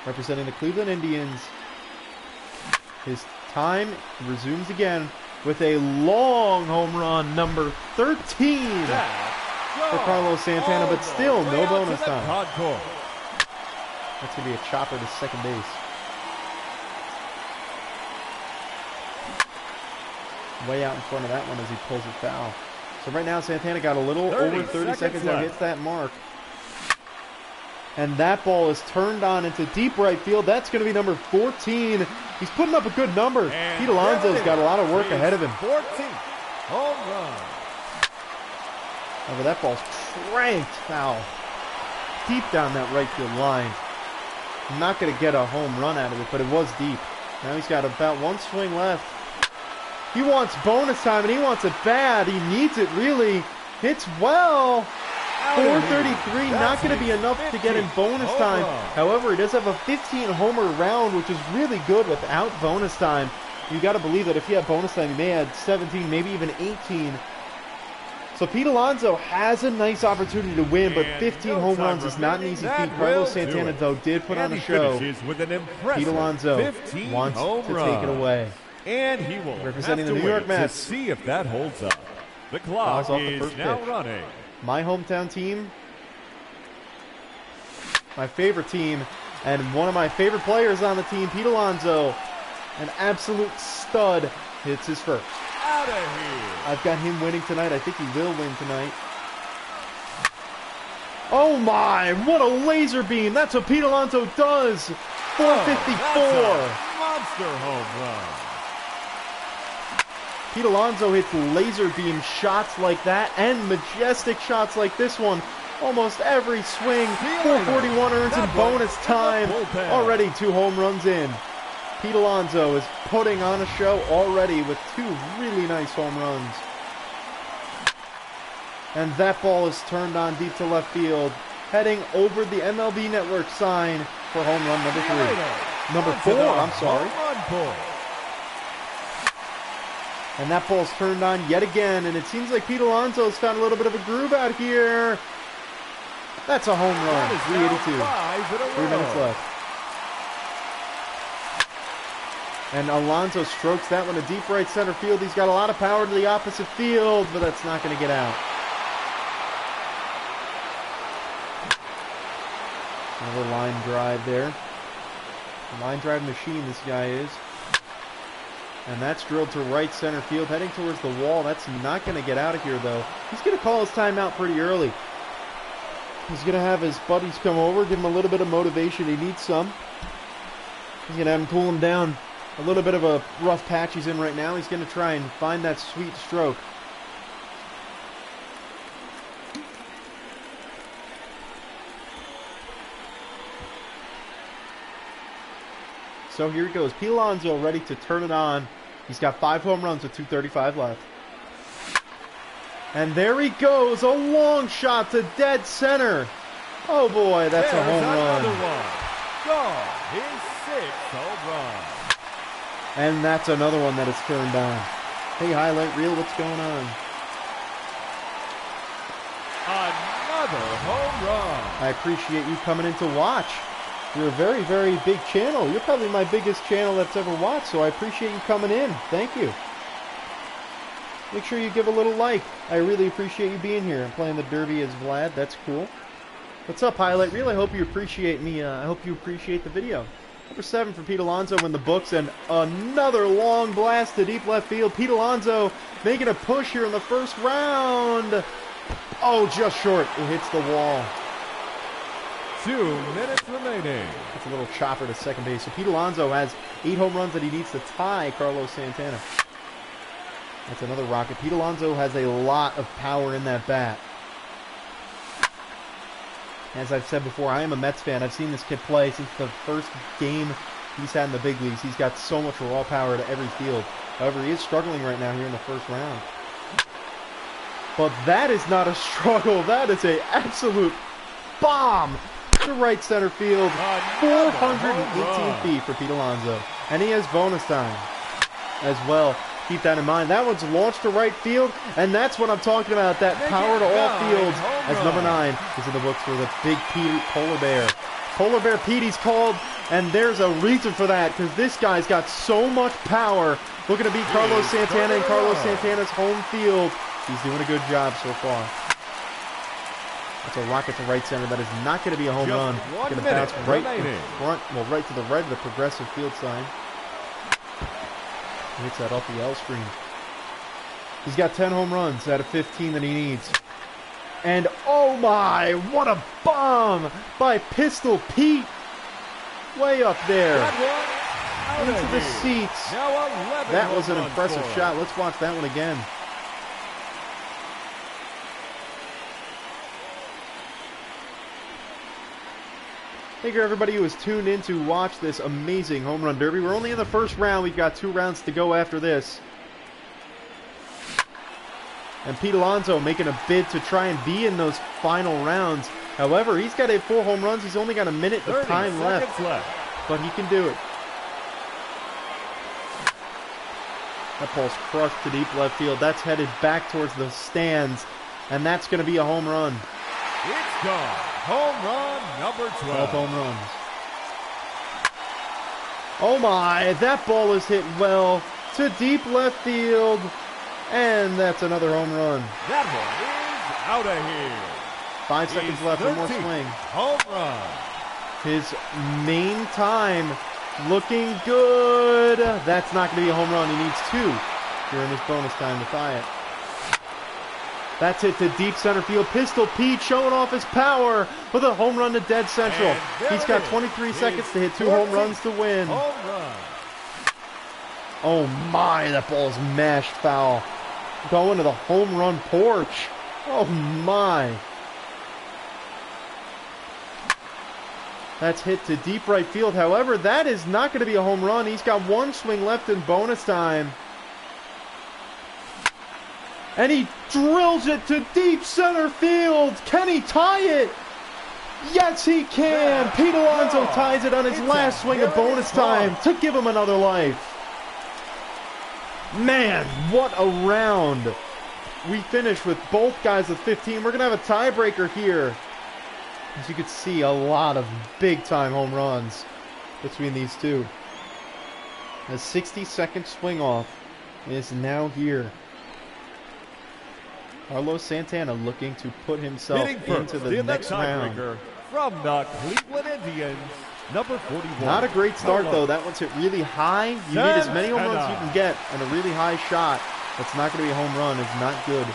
Representing the Cleveland Indians, his time resumes again with a long home run, number 13 for Carlos Santana, but still no bonus time. That's going to be a chopper to second base. Way out in front of that one as he pulls it foul. So right now Santana got a little over 30 seconds now, hits that mark. And that ball is turned on into deep right field. That's going to be number 14. He's putting up a good number. And Pete Alonso's got a lot of work ahead of him. 14. Home run. Oh, but that ball's cranked foul. Deep down that right field line. I'm not going to get a home run out of it, but it was deep. Now he's got about one swing left. He wants bonus time, and he wants it bad. He needs it, really. Hits well. 433, not going to be enough to get in bonus time. However, he does have a 15-homer round, which is really good without bonus time. You got to believe that if he had bonus time, he may have 17, maybe even 18. So Pete Alonso has a nice opportunity to win, but 15 home runs is not an easy feat. Carlos Santana, though, did put on a show. Pete Alonso wants to take it away. And he will representing have the to New York wait Mets. to see if that holds up. The clock is now running. My hometown team, my favorite team, and one of my favorite players on the team, Pete Alonso, an absolute stud, hits his first. Out of here. I've got him winning tonight. I think he will win tonight. Oh my, what a laser beam. That's what Pete Alonso does. 454. Monster home run. Pete Alonso hits laser beam shots like that and majestic shots like this one. Almost every swing. 441 earns in bonus time. Already 2 home runs in. Pete Alonso is putting on a show already with 2 really nice home runs. And that ball is turned on deep to left field. Heading over the MLB Network sign for home run number 3. Number 4, I'm sorry. And that ball's turned on yet again, and it seems like Pete Alonso's found a little bit of a groove out here. That's a home run. 382. 3 minutes left. And Alonso strokes that one to deep right center field. He's got a lot of power to the opposite field, but that's not going to get out. Another line drive there. A line drive machine this guy is. And that's drilled to right center field, heading towards the wall. That's not going to get out of here, though. He's going to call his timeout pretty early. He's going to have his buddies come over, give him a little bit of motivation. He needs some. He's going to have him cool him down. A little bit of a rough patch he's in right now. He's going to try and find that sweet stroke. So here he goes. Pete Alonso ready to turn it on. He's got 5 home runs with 2:35 left. And there he goes. A long shot to dead center. Oh boy, that's a home run. Gone. His 6th home run. And that's another one that is turned on. Hey, highlight reel, what's going on? Another home run. I appreciate you coming in to watch. You're a very, very big channel. You're probably my biggest channel that's ever watched, so I appreciate you coming in. Thank you. Make sure you give a little like. I really appreciate you being here. I'm playing the Derby as Vlad. That's cool. What's up, Highlight Reel? I hope you appreciate me. I hope you appreciate the video. Number 7 for Pete Alonso in the books, and another long blast to deep left field. Pete Alonso making a push here in the first round. Oh, just short. It hits the wall. 2 minutes remaining. It's a little chopper to second base. So Pete Alonso has 8 home runs that he needs to tie Carlos Santana. That's another rocket. Pete Alonso has a lot of power in that bat. As I've said before, I am a Mets fan. I've seen this kid play since the first game he's had in the big leagues. He's got so much raw power to every field. However, he is struggling right now here in the first round. But that is not a struggle. That is an absolute bomb to right center field. 418 feet for Pete Alonso. And he has bonus time as well. Keep that in mind. That one's launched to right field, and that's what I'm talking about, that power to all fields, as number 9 is in the books for the big Polar Bear. Polar Bear Pete, he's called, and there's a reason for that, because this guy's got so much power. Looking to beat Carlos Santana in Carlos Santana's home field. He's doing a good job so far. That's a rocket to right center. That is not going to be a home run. Going to bounce right in front, well, right to the right of the progressive field sign. Hits that off the L screen. He's got 10 home runs out of 15 that he needs. And oh my, what a bomb by Pistol Pete. Way up there. Into the seats. That was an impressive shot. Let's watch that one again. Thank you everybody who has tuned in to watch this amazing home run derby. We're only in the first round. We've got 2 rounds to go after this. And Pete Alonso making a bid to try and be in those final rounds. However, he's got 4 home runs. He's only got a minute of time left. But he can do it. That ball's crushed to deep left field. That's headed back towards the stands. And that's going to be a home run. It's gone. Home run number 12. 12 home runs. Oh my, that ball is hit well to deep left field. And that's another home run. That one is out of here. 5 seconds left, one more swing. Home run. His main time looking good. That's not going to be a home run. He needs 2 during this bonus time to tie it. That's hit to deep center field. Pistol Pete showing off his power with a home run to dead central. He's got 23 seconds to hit 2 home runs to win. Home run. Oh my, that ball is mashed foul. Going to the home run porch. Oh my. That's hit to deep right field. However, that is not going to be a home run. He's got 1 swing left in bonus time. And he drills it to deep center field. Can he tie it? Yes, he can. Pete Alonso ties it on his last swing of bonus time to give him another life. Man, what a round. We finished with both guys at 15. We're going to have a tiebreaker here. As you can see, a lot of big-time home runs between these two. A 60-second swing-off is now here. Carlos Santana looking to put himself into the next round. From the Cleveland Indians, number 41. Not a great start, though. That one's hit really high. You need as many home runs as you can get, and a really high shot that's not going to be a home run is not good.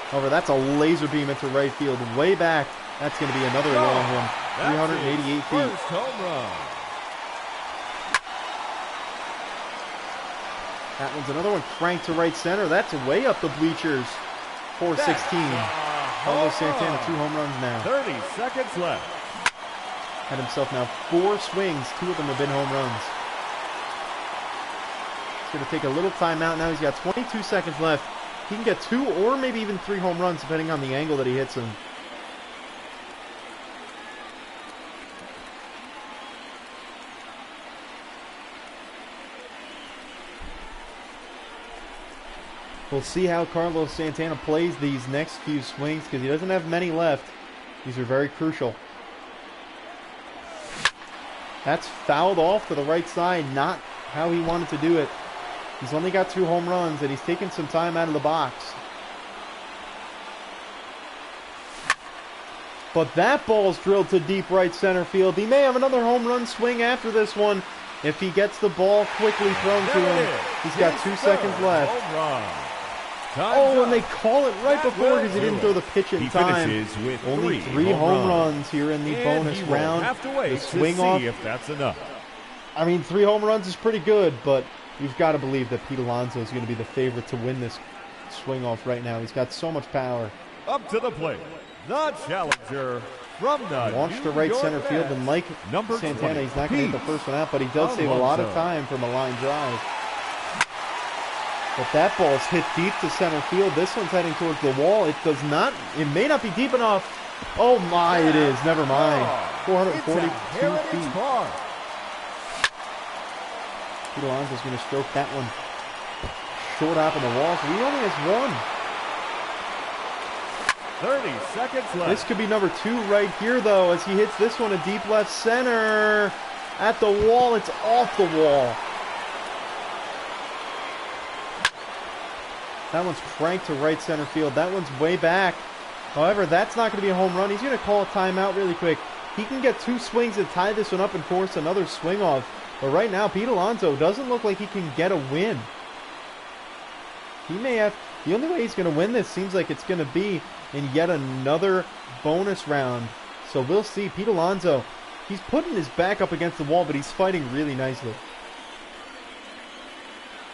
However, that's a laser beam into right field. Way back, that's going to be another long one. 388 feet. First home run. That one's another one cranked to right center. That's way up the bleachers. 416. Carlos Santana, 2 home runs now. 30 seconds left. Had himself now 4 swings. 2 of them have been home runs. He's going to take a little timeout now. He's got 22 seconds left. He can get 2 or maybe even 3 home runs depending on the angle that he hits them. We'll see how Carlos Santana plays these next few swings because he doesn't have many left. These are very crucial. That's fouled off to the right side, not how he wanted to do it. He's only got 2 home runs, and he's taking some time out of the box. But that ball's drilled to deep right center field. He may have another home run swing after this one if he gets the ball quickly thrown to him. He's got 2 seconds left. Oh, and they call it right before because he didn't throw the pitch in time. Only 3 home runs here in the bonus round. The swing off. If that's enough. I mean, 3 home runs is pretty good, but you've got to believe that Pete Alonso is going to be the favorite to win this swing off right now. He's got so much power. Up to the plate, the challenger from the launched to right center field, and like Santana, he's not going to hit the first one out, but he does save a lot of time from a line drive. But that ball is hit deep to center field. This one's heading towards the wall. It does not. It may not be deep enough. Oh my, it is. Never mind. 442 feet. Pete Alonso's going to stroke that one short off of the wall. So he only has 1. 30 seconds left. This could be number 2 right here, though, as he hits this one a deep left center. At the wall, it's off the wall. That one's cranked to right center field. That one's way back. However, that's not going to be a home run. He's going to call a timeout really quick. He can get 2 swings and tie this one up and force another swing off. But right now, Pete Alonso doesn't look like he can get a win. He may have... The only way he's going to win this seems like it's going to be in yet another bonus round. So we'll see. Pete Alonso, he's putting his back up against the wall, but he's fighting really nicely.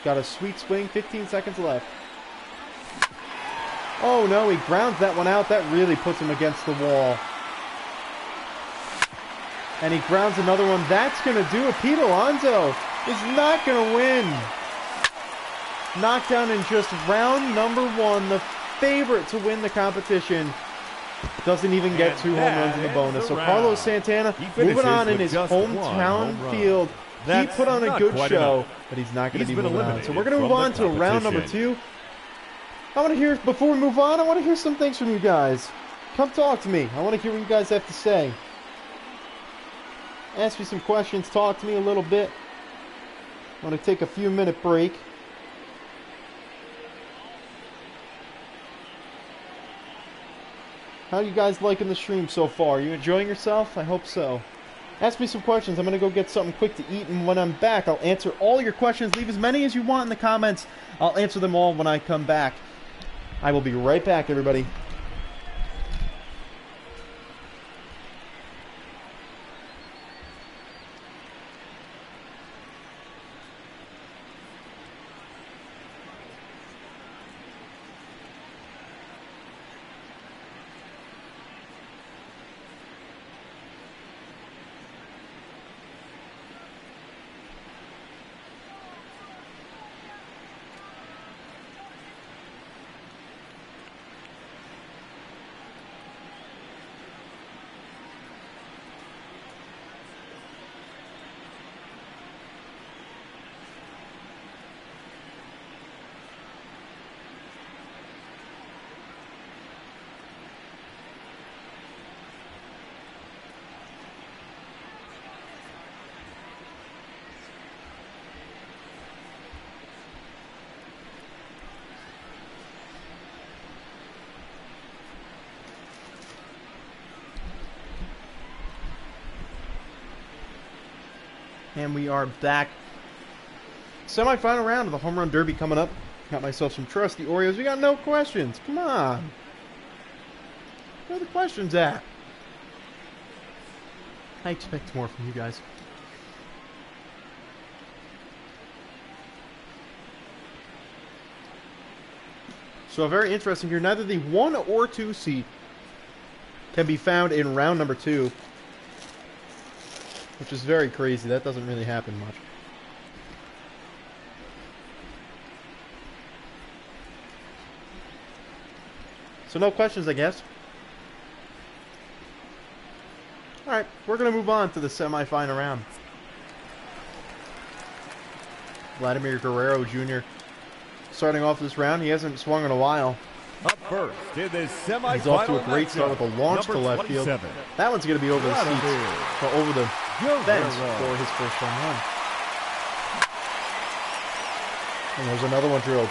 Got a sweet swing. 15 seconds left. Oh no, he grounds that one out. That really puts him against the wall. And he grounds another one. That's going to do it. Pete Alonso is not going to win. Knockdown in just round number 1. The favorite to win the competition. Doesn't even get 2 home runs in the bonus. So Carlos Santana moving on in his hometown field. He put on a good show, but he's not going to be moving on. So we're going to move on to round number 2. I want to hear, before we move on, I want to hear some things from you guys. Come talk to me. I want to hear what you guys have to say. Ask me some questions. Talk to me a little bit. I want to take a few minute break. How are you guys liking the stream so far? Are you enjoying yourself? I hope so. Ask me some questions. I'm going to go get something quick to eat, and when I'm back, I'll answer all your questions. Leave as many as you want in the comments. I'll answer them all when I come back. I will be right back, everybody. And we are back. Semi-final round of the Home Run Derby coming up. Got myself some trusty Oreos. We got no questions. Come on. Where are the questions at? I expect more from you guys. So very interesting here. Neither the 1 or 2 seed can be found in round number 2. Which is very crazy. That doesn't really happen much. So no questions, I guess. Alright, we're going to move on to the semifinal round. Vladimir Guerrero Jr. starting off this round. He hasn't swung in a while. Up first in this semifinal. He's off to a great start with a launch to left field. That one's going to be over the seats, or over the fence for his first home run. And there's another one drilled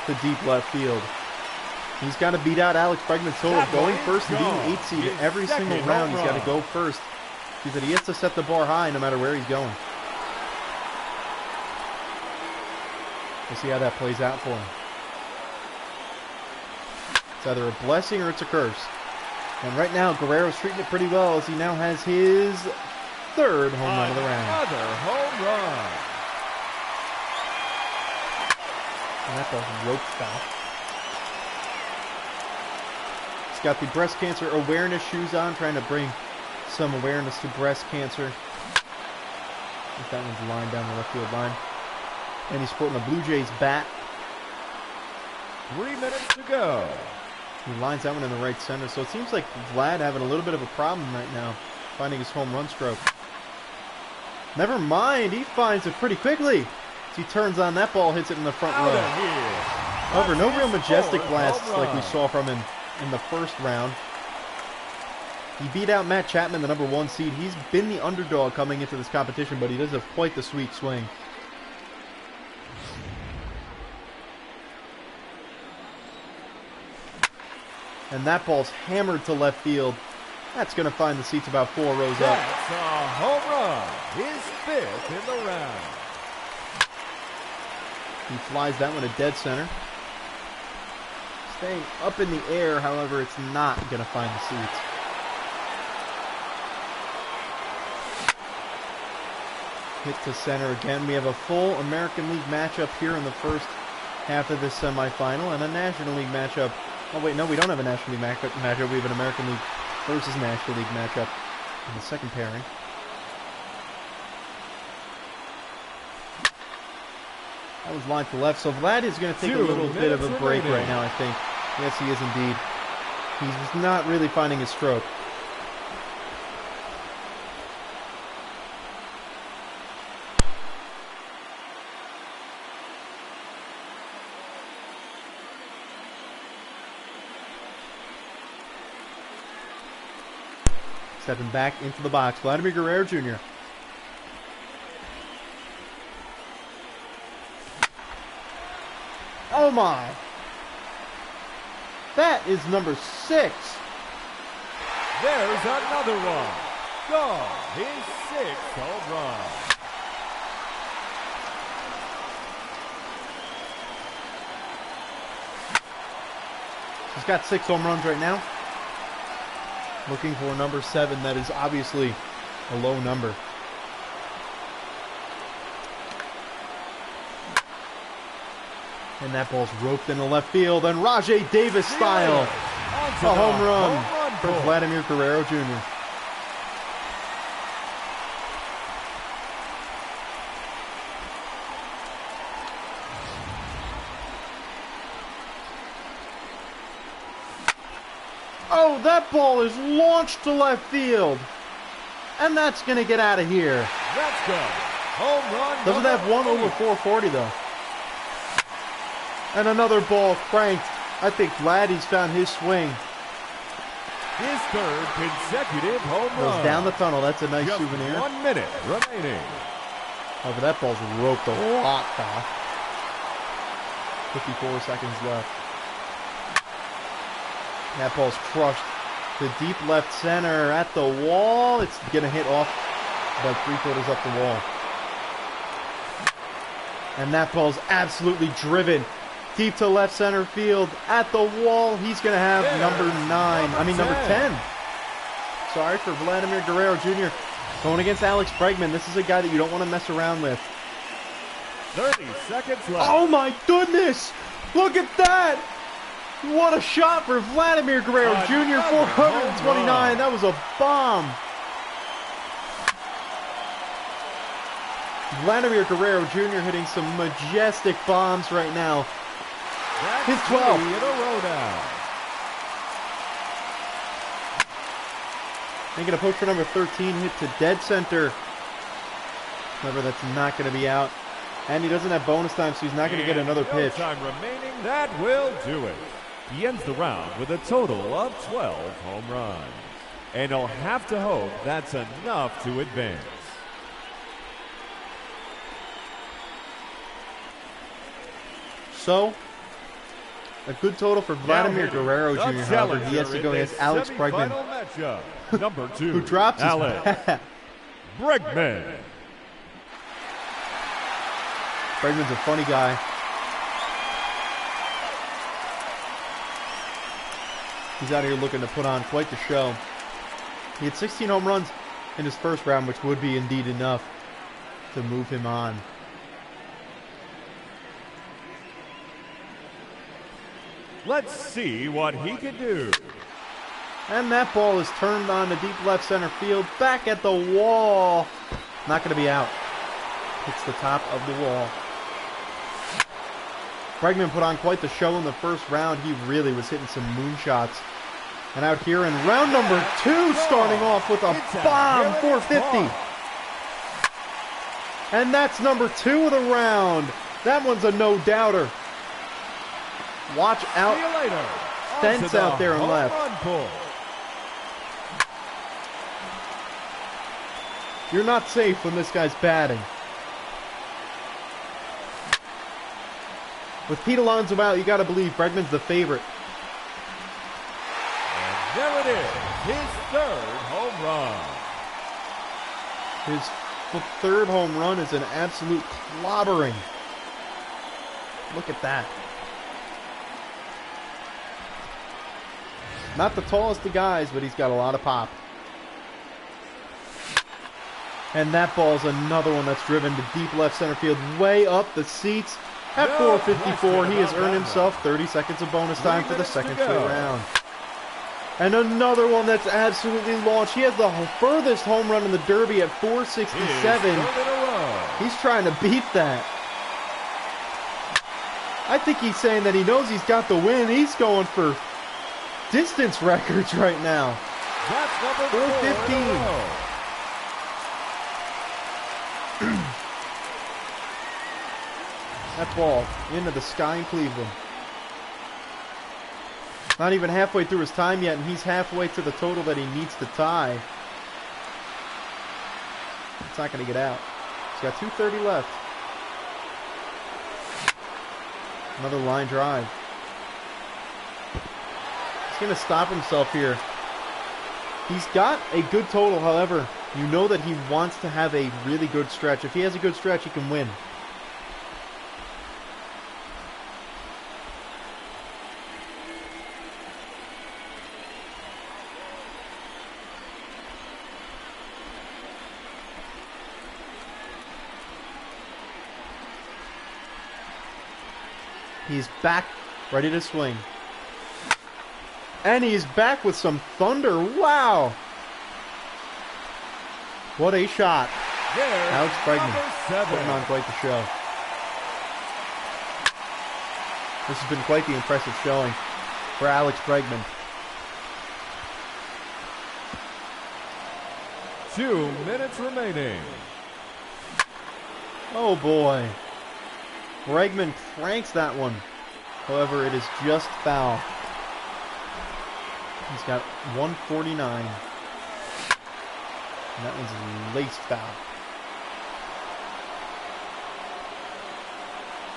to deep left field. He's got to beat out Alex Bregman's total of going first and being 8th seed every single round. He's got to go first. He said he has to set the bar high no matter where he's going. We'll see how that plays out for him. It's either a blessing or it's a curse. And right now, Guerrero's treating it pretty well as he now has his 3rd home run of the round. Another home run. And that ball's rope stop. He's got the breast cancer awareness shoes on, trying to bring some awareness to breast cancer. I think that one's lined down the left field line. And he's sporting a Blue Jays bat. 3 minutes to go. He lines that one in the right center. So it seems like Vlad having a little bit of a problem right now, finding his home run stroke. Never mind, he finds it pretty quickly. As he turns on that ball, hits it in the front row. However, no real majestic blasts like we saw from him in the first round. He beat out Matt Chapman, the #1 seed. He's been the underdog coming into this competition, but he does have quite the sweet swing. And that ball's hammered to left field. That's going to find the seats about 4 rows up. That's a home run. His 5th in the round. He flies that one to dead center. Staying up in the air, however, it's not going to find the seats. Hit to center again. We have a full American League matchup here in the first half of this semifinal, and a National League matchup. Oh wait, no, we don't have a National League matchup. We have an American League versus National League matchup in the second pairing. That was lined to left, so Vlad is going to take a little bit of a break right now, I think. Yes, he is indeed. He's not really finding his stroke. Stepping back into the box, Vladimir Guerrero Jr. Oh my! That is number 6. There's another one. Gone. His 6th home run. He's got 6 home runs right now. Looking for number 7. That is obviously a low number. And that ball's roped into left field. And Rajay Davis style. A home run for Vladimir Guerrero Jr. Oh, that ball is launched to left field. And that's going to get out of here. Let's go. Home run. Doesn't have 1 over 440, though. And another ball cranked. I think Vladdy's found his swing. His 3rd consecutive home run. Goes down the tunnel. That's a nice Just souvenir. 1 minute remaining. Oh, but that ball's roped a lot off. 54 seconds left. That ball's crushed to deep left center at the wall. It's going to hit off about 3/4 up the wall. And that ball's absolutely driven deep to left center field at the wall. He's going to have number 10. Sorry for Vladimir Guerrero Jr. Going against Alex Bregman. This is a guy that you don't want to mess around with. 30 seconds left. Oh my goodness! Look at that! What a shot for Vladimir Guerrero Jr. 429. That was a bomb. Vladimir Guerrero Jr. hitting some majestic bombs right now. His 12. In a row now. Making a push for number 13, hit to dead center. However, that's not going to be out. And he doesn't have bonus time, so he's not going to get another pitch. Time remaining, that will do it. He ends the round with a total of 12 home runs. And he'll have to hope that's enough to advance. So, a good total for Vladimir Guerrero Jr. However, he has to go against Alex Bregman, Number 2, who drops his bat. Bregman. Bregman's a funny guy. He's out here looking to put on quite the show. He had 16 home runs in his first round, which would be indeed enough to move him on. Let's see what he can do. And that ball is turned on to deep left center field. Back at the wall. Not going to be out. Hits the top of the wall. Bregman put on quite the show in the first round. He really was hitting some moonshots. And out here in round number 2, starting off with a bomb 450. And that's number 2 of the round. That one's a no-doubter. Watch out. See you later. Fence out there and left. You're not safe when this guy's batting. With Pete Alonso out, you got to believe Bregman's the favorite. And there it is, his third home run. His third home run is an absolute clobbering. Look at that. Not the tallest of guys, but he's got a lot of pop. And that ball's another one that's driven to deep left center field, way up the seats. At 454, he has earned himself 30 seconds of bonus time for the second straight round. And another one that's absolutely launched. He has the furthest home run in the Derby at 467. He's trying to beat that. I think he's saying that he knows he's got the win. He's going for distance records right now. That's number 415. That ball into the sky in Cleveland. Not even halfway through his time yet, and he's halfway to the total that he needs to tie. It's not going to get out. He's got 2:30 left. Another line drive. He's going to stop himself here. He's got a good total, however, you know that he wants to have a really good stretch. If he has a good stretch, he can win. He's back, ready to swing. And he's back with some thunder. Wow. What a shot. Alex Bregman putting on quite the show. This has been quite the impressive showing for Alex Bregman. 2 minutes remaining. Oh boy. Bregman cranks that one. However, it is just foul. He's got 149. And that one's laced foul.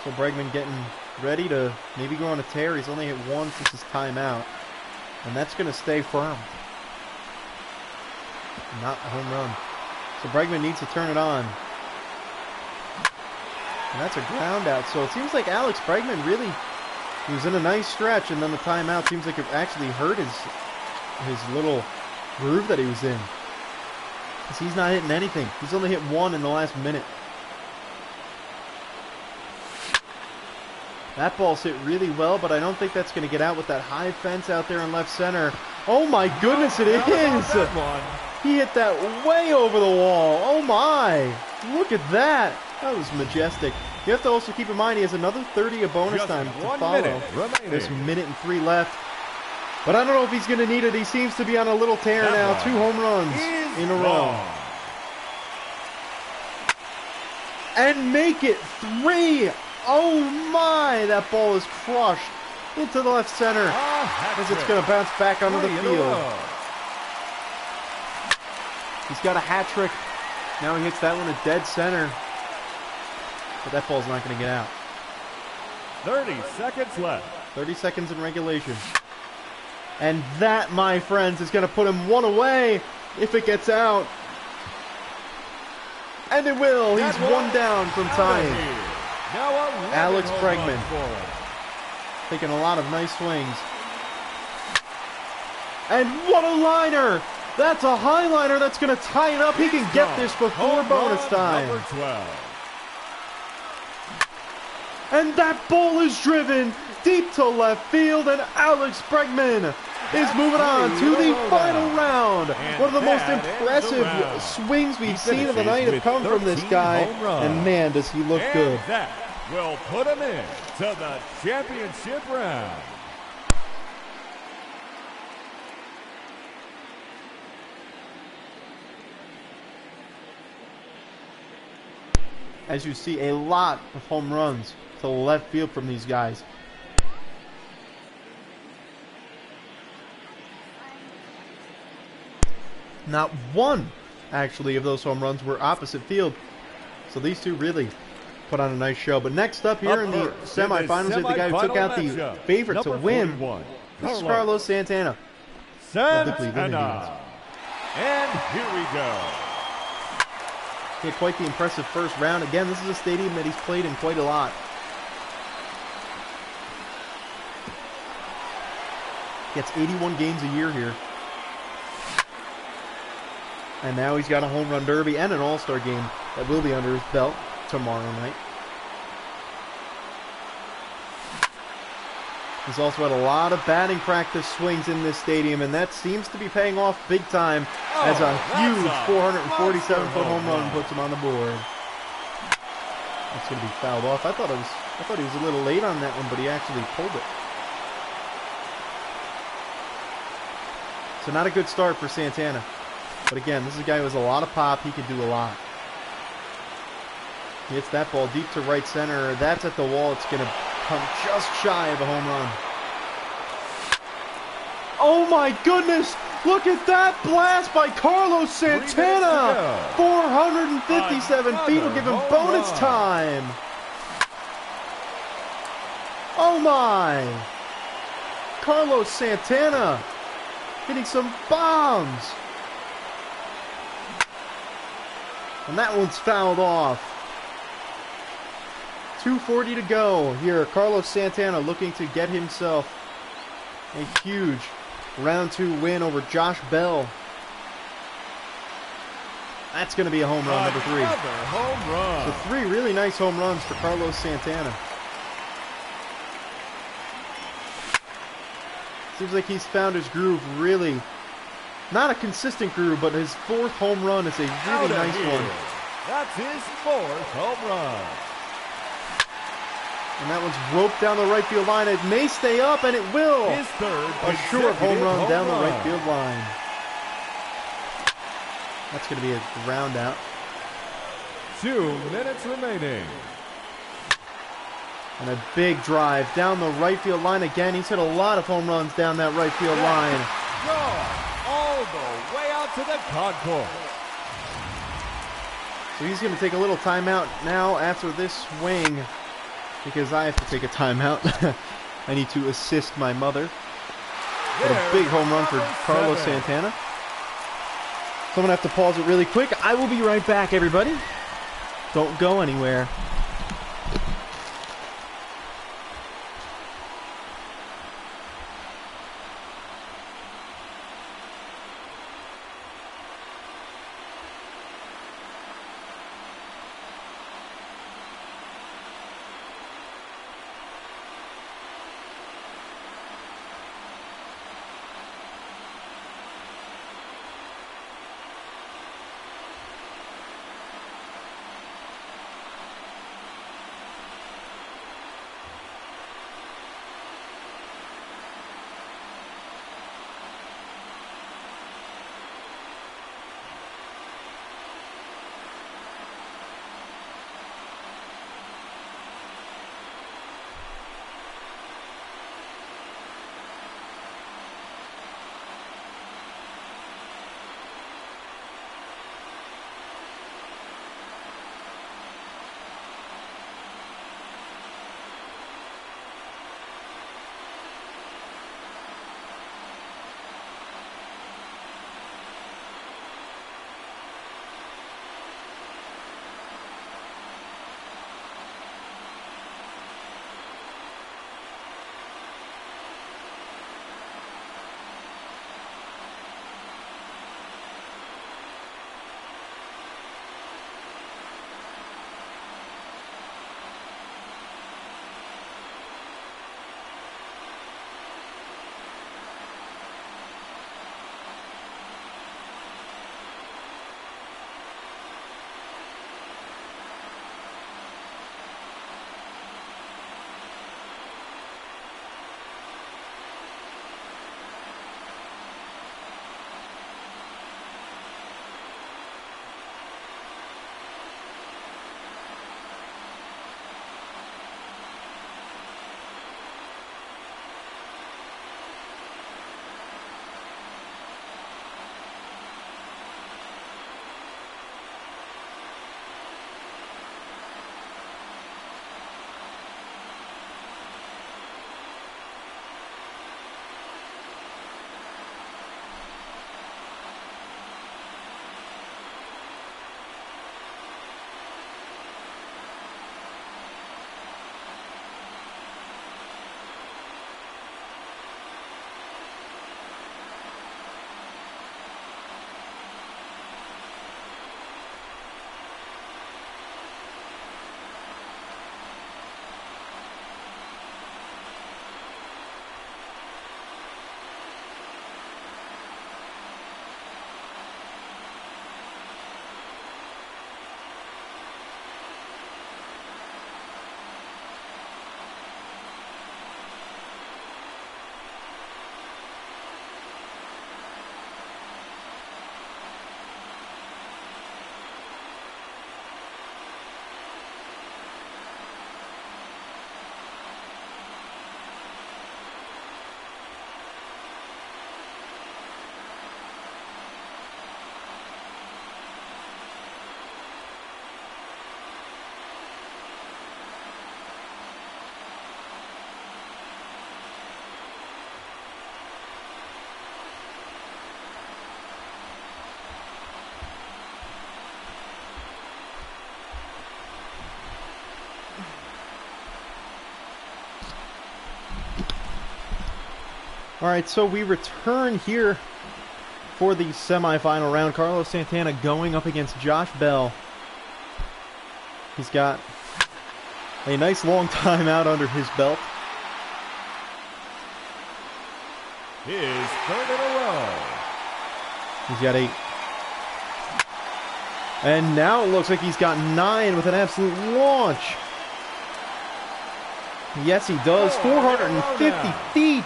So Bregman getting ready to maybe go on a tear. He's only hit one since his timeout. And that's going to stay firm. Not a home run. So Bregman needs to turn it on. And that's a ground out. So it seems like Alex Bregman really, he was in a nice stretch, and then the timeout seems like it actually hurt his little groove that he was in. Because he's not hitting anything. He's only hit one in the last minute. That ball's hit really well, but I don't think that's going to get out with that high fence out there in left center. Oh my goodness, it is! He hit that way over the wall. Oh my! Look at that! That was majestic. You have to also keep in mind he has another 30 of bonus time to follow. There's a minute and 3 left. But I don't know if he's going to need it. He seems to be on a little tear now. 2 home runs in a row. and make it 3. Oh my, that ball is crushed into the left center as it's going to bounce back onto the field. He's got a hat trick. Now he hits that one at dead center. But that ball's not going to get out. 30 seconds left. 30 seconds in regulation. And that, my friends, is going to put him 1 away if it gets out. And it will. He's 1 down from tying. Alex Bregman taking a lot of nice swings. And what a liner! That's a high liner that's going to tie it up. He can get this before bonus time. Number 12. And that ball is driven deep to left field, and Alex Bregman is moving on to the final round. One of the most impressive swings we've seen of the night have come from this guy, and man, does he look good. That will put him in to the championship round. As you see, a lot of home runs to left field from these guys. Not one, actually, of those home runs were opposite field. So these two really put on a nice show. But next up here in the semifinals, the guy who took out the favorite to win, this is Carlos Santana. Santana. And here we go. He had quite the impressive first round. Again, this is a stadium that he's played in quite a lot. Gets 81 games a year here. And now he's got a home run derby and an all-star game that will be under his belt tomorrow night. He's also had a lot of batting practice swings in this stadium, and that seems to be paying off big time as a huge 447-foot home run puts him on the board. That's going to be fouled off. I thought he was a little late on that one, but he actually pulled it. So not a good start for Santana. But again, this is a guy who has a lot of pop. He can do a lot. He hits that ball deep to right center. That's at the wall. It's going to come just shy of a home run. Oh my goodness! Look at that blast by Carlos Santana! 457 feet will give him bonus time. Oh my! Carlos Santana hitting some bombs. And that one's fouled off. 2:40 to go here. Carlos Santana looking to get himself a huge round 2 win over Josh Bell. That's going to be a home run, number 3. Home run. So 3 really nice home runs for Carlos Santana. Seems like he's found his groove really. Not a consistent groove, but his 4th home run is a really nice one. That's his 4th home run. And that one's roped down the right field line. It may stay up, and it will. His 3rd a short home run down the right field line. That's going to be a round out. 2 minutes remaining. And a big drive down the right field line again. He's hit a lot of home runs down that right field line. All the way out to the concourse. So he's going to take a little timeout now after this swing, because I have to take a timeout. I need to assist my mother. What a big home run for Carlos Santana. So I'm going to have to pause it really quick. I will be right back, everybody. Don't go anywhere. All right, so we return here for the semifinal round. Carlos Santana going up against Josh Bell. He's got a nice long time out under his belt. His third in a row. He's got 8. And now it looks like he's got 9 with an absolute launch. Yes, he does. 450 feet.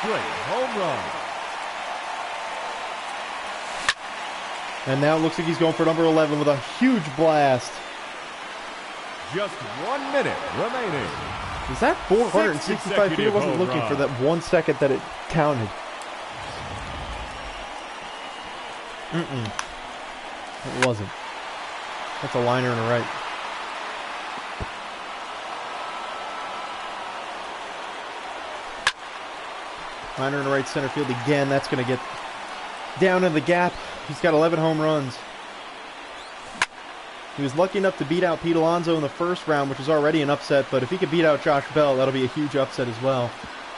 Straight home run. And now it looks like he's going for number 11 with a huge blast. Just 1 minute remaining. Is that 465 feet? I wasn't looking for that 1 second that it counted. It wasn't. That's a liner and a right. Liner in the right center field again. That's going to get down in the gap. He's got 11 home runs. He was lucky enough to beat out Pete Alonso in the first round, which was already an upset, but if he could beat out Josh Bell, that'll be a huge upset as well.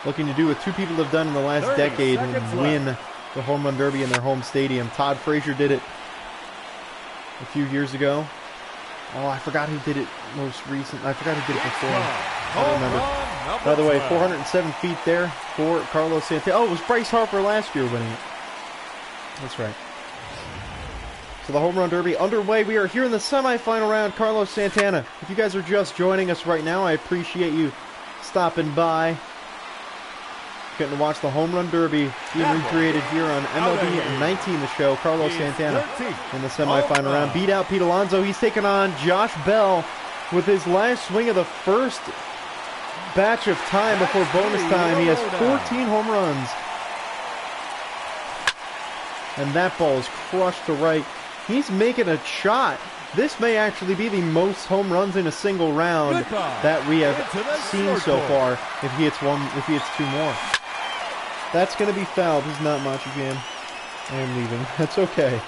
Looking to do what 2 people have done in the last decade and win the Home Run Derby in their home stadium. Todd Frazier did it a few years ago. Oh, I forgot who did it most recent. I forgot who did it before. I don't remember. By the way, 407 feet there for Carlos Santana. Oh, it was Bryce Harper last year winning it. That's right. So the Home Run Derby underway. We are here in the semifinal round. Carlos Santana. If you guys are just joining us right now, I appreciate you stopping by. Getting to watch the Home Run Derby being recreated here on MLB 19, the show. Carlos Santana in the semifinal round. Beat out Pete Alonso. He's taking on Josh Bell with his last swing of the first batch of time before bonus time. He has 14 home runs. And that ball is crushed to right. He's making a shot. This may actually be the most home runs in a single round that we have seen so far. If he hits 2 more. That's going to be fouled. This is not Macho Jam. I am leaving. That's okay.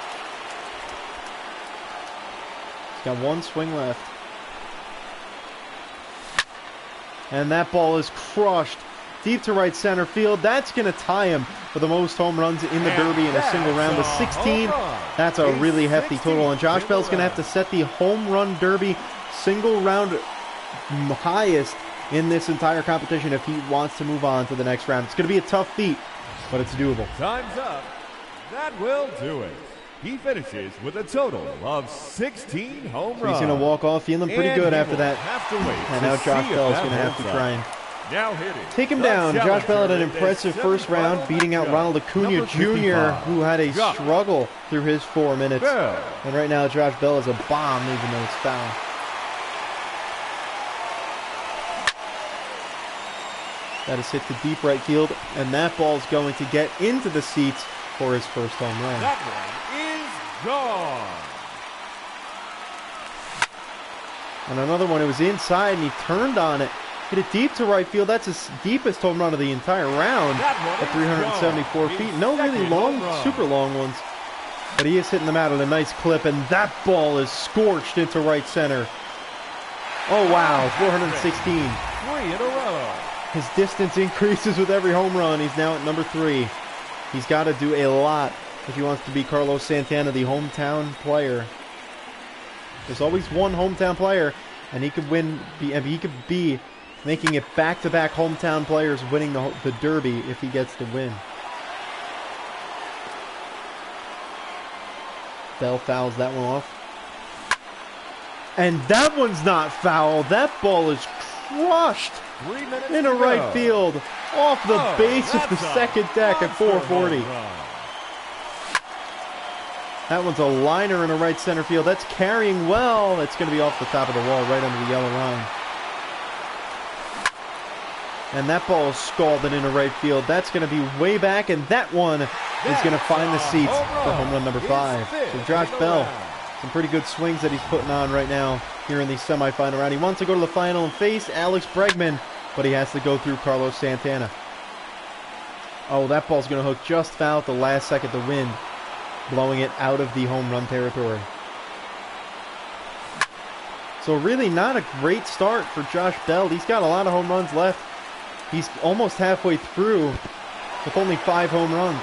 He's got 1 swing left. And that ball is crushed deep to right center field. That's going to tie him for the most home runs in the Derby in a single round with 16. That's a really hefty total. And Josh Bell's going to have to set the Home Run Derby single round highest in this entire competition if he wants to move on to the next round. It's going to be a tough feat, but it's doable. Time's up. That will do it. He finishes with a total of 16 home runs. He's going to walk off feeling pretty good after that. And now Josh Bell's going to have to try and take him down. Josh Bell had an impressive first round, beating out Ronald Acuna Jr., who had a struggle through his 4 minutes. And right now, Josh Bell is a bomb, even though it's foul. That is hit to deep right field, and that ball is going to get into the seats for his first home run. That one is gone. And another one, it was inside, and he turned on it. Hit it deep to right field. That's his deepest home run of the entire round at 374 feet. No really long, super long ones. But he is hitting them out at a nice clip, and that ball is scorched into right center. Oh, wow, 416. 3 in a row. His distance increases with every home run. He's now at number 3. He's got to do a lot if he wants to be Carlos Santana, the hometown player. There's always one hometown player, and he could win. He could be making it back-to-back hometown players winning the Derby if he gets the win. Bell fouls that one off. And that one's not foul. That ball is crushed into right field off the base of the second deck at 440. That one's a liner in a right center field. That's carrying well. That's going to be off the top of the wall right under the yellow line. And that ball is scalded into right field. That's going to be way back, and that one is going to find the seats for home run number 5. So Josh Bell, some pretty good swings that he's putting on right now here in the semifinal round. He wants to go to the final and face Alex Bregman, but he has to go through Carlos Santana. Oh, that ball's going to hook just foul at the last second to win. blowing it out of the home run territory. So really not a great start for Josh Bell. He's got a lot of home runs left. He's almost halfway through with only 5 home runs.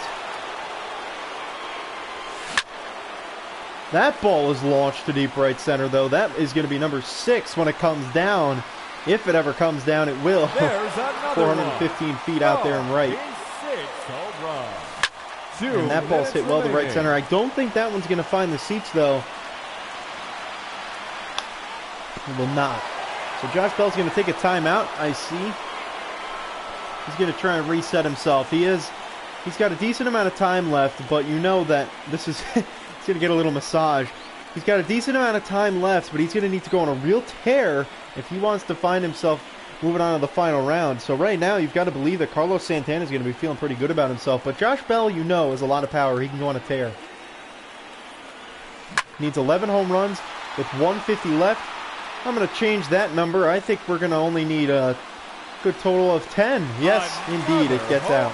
That ball is launched to deep right center, though. That is going to be number 6 when it comes down. If it ever comes down, it will. 415 feet out there and right. And that ball's hit well to right center. I don't think that one's going to find the seats, though. It will not. So Josh Bell's going to take a timeout, I see. He's going to try and reset himself. He's got a decent amount of time left, but you know that this is... he's going to get a little massage. He's got a decent amount of time left, but he's going to need to go on a real tear if he wants to find himself moving on to the final round. So right now, you've got to believe that Carlos Santana is going to be feeling pretty good about himself. But Josh Bell, you know, has a lot of power. He can go on a tear. Needs 11 home runs with 150 left. I'm going to change that number. I think we're going to only need a good total of 10. Yes, indeed, it gets out.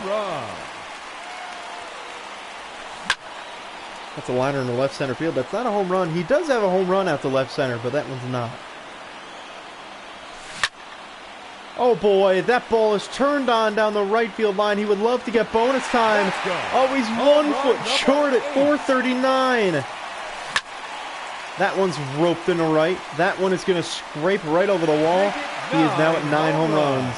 That's a liner in the left center field. That's not a home run. He does have a home run out to left center, but that one's not. Oh boy, that ball is turned on down the right field line. He would love to get bonus time. Oh, he's 1 foot short at 439. That one's roped in the right. That one is going to scrape right over the wall. He is now at 9 home runs.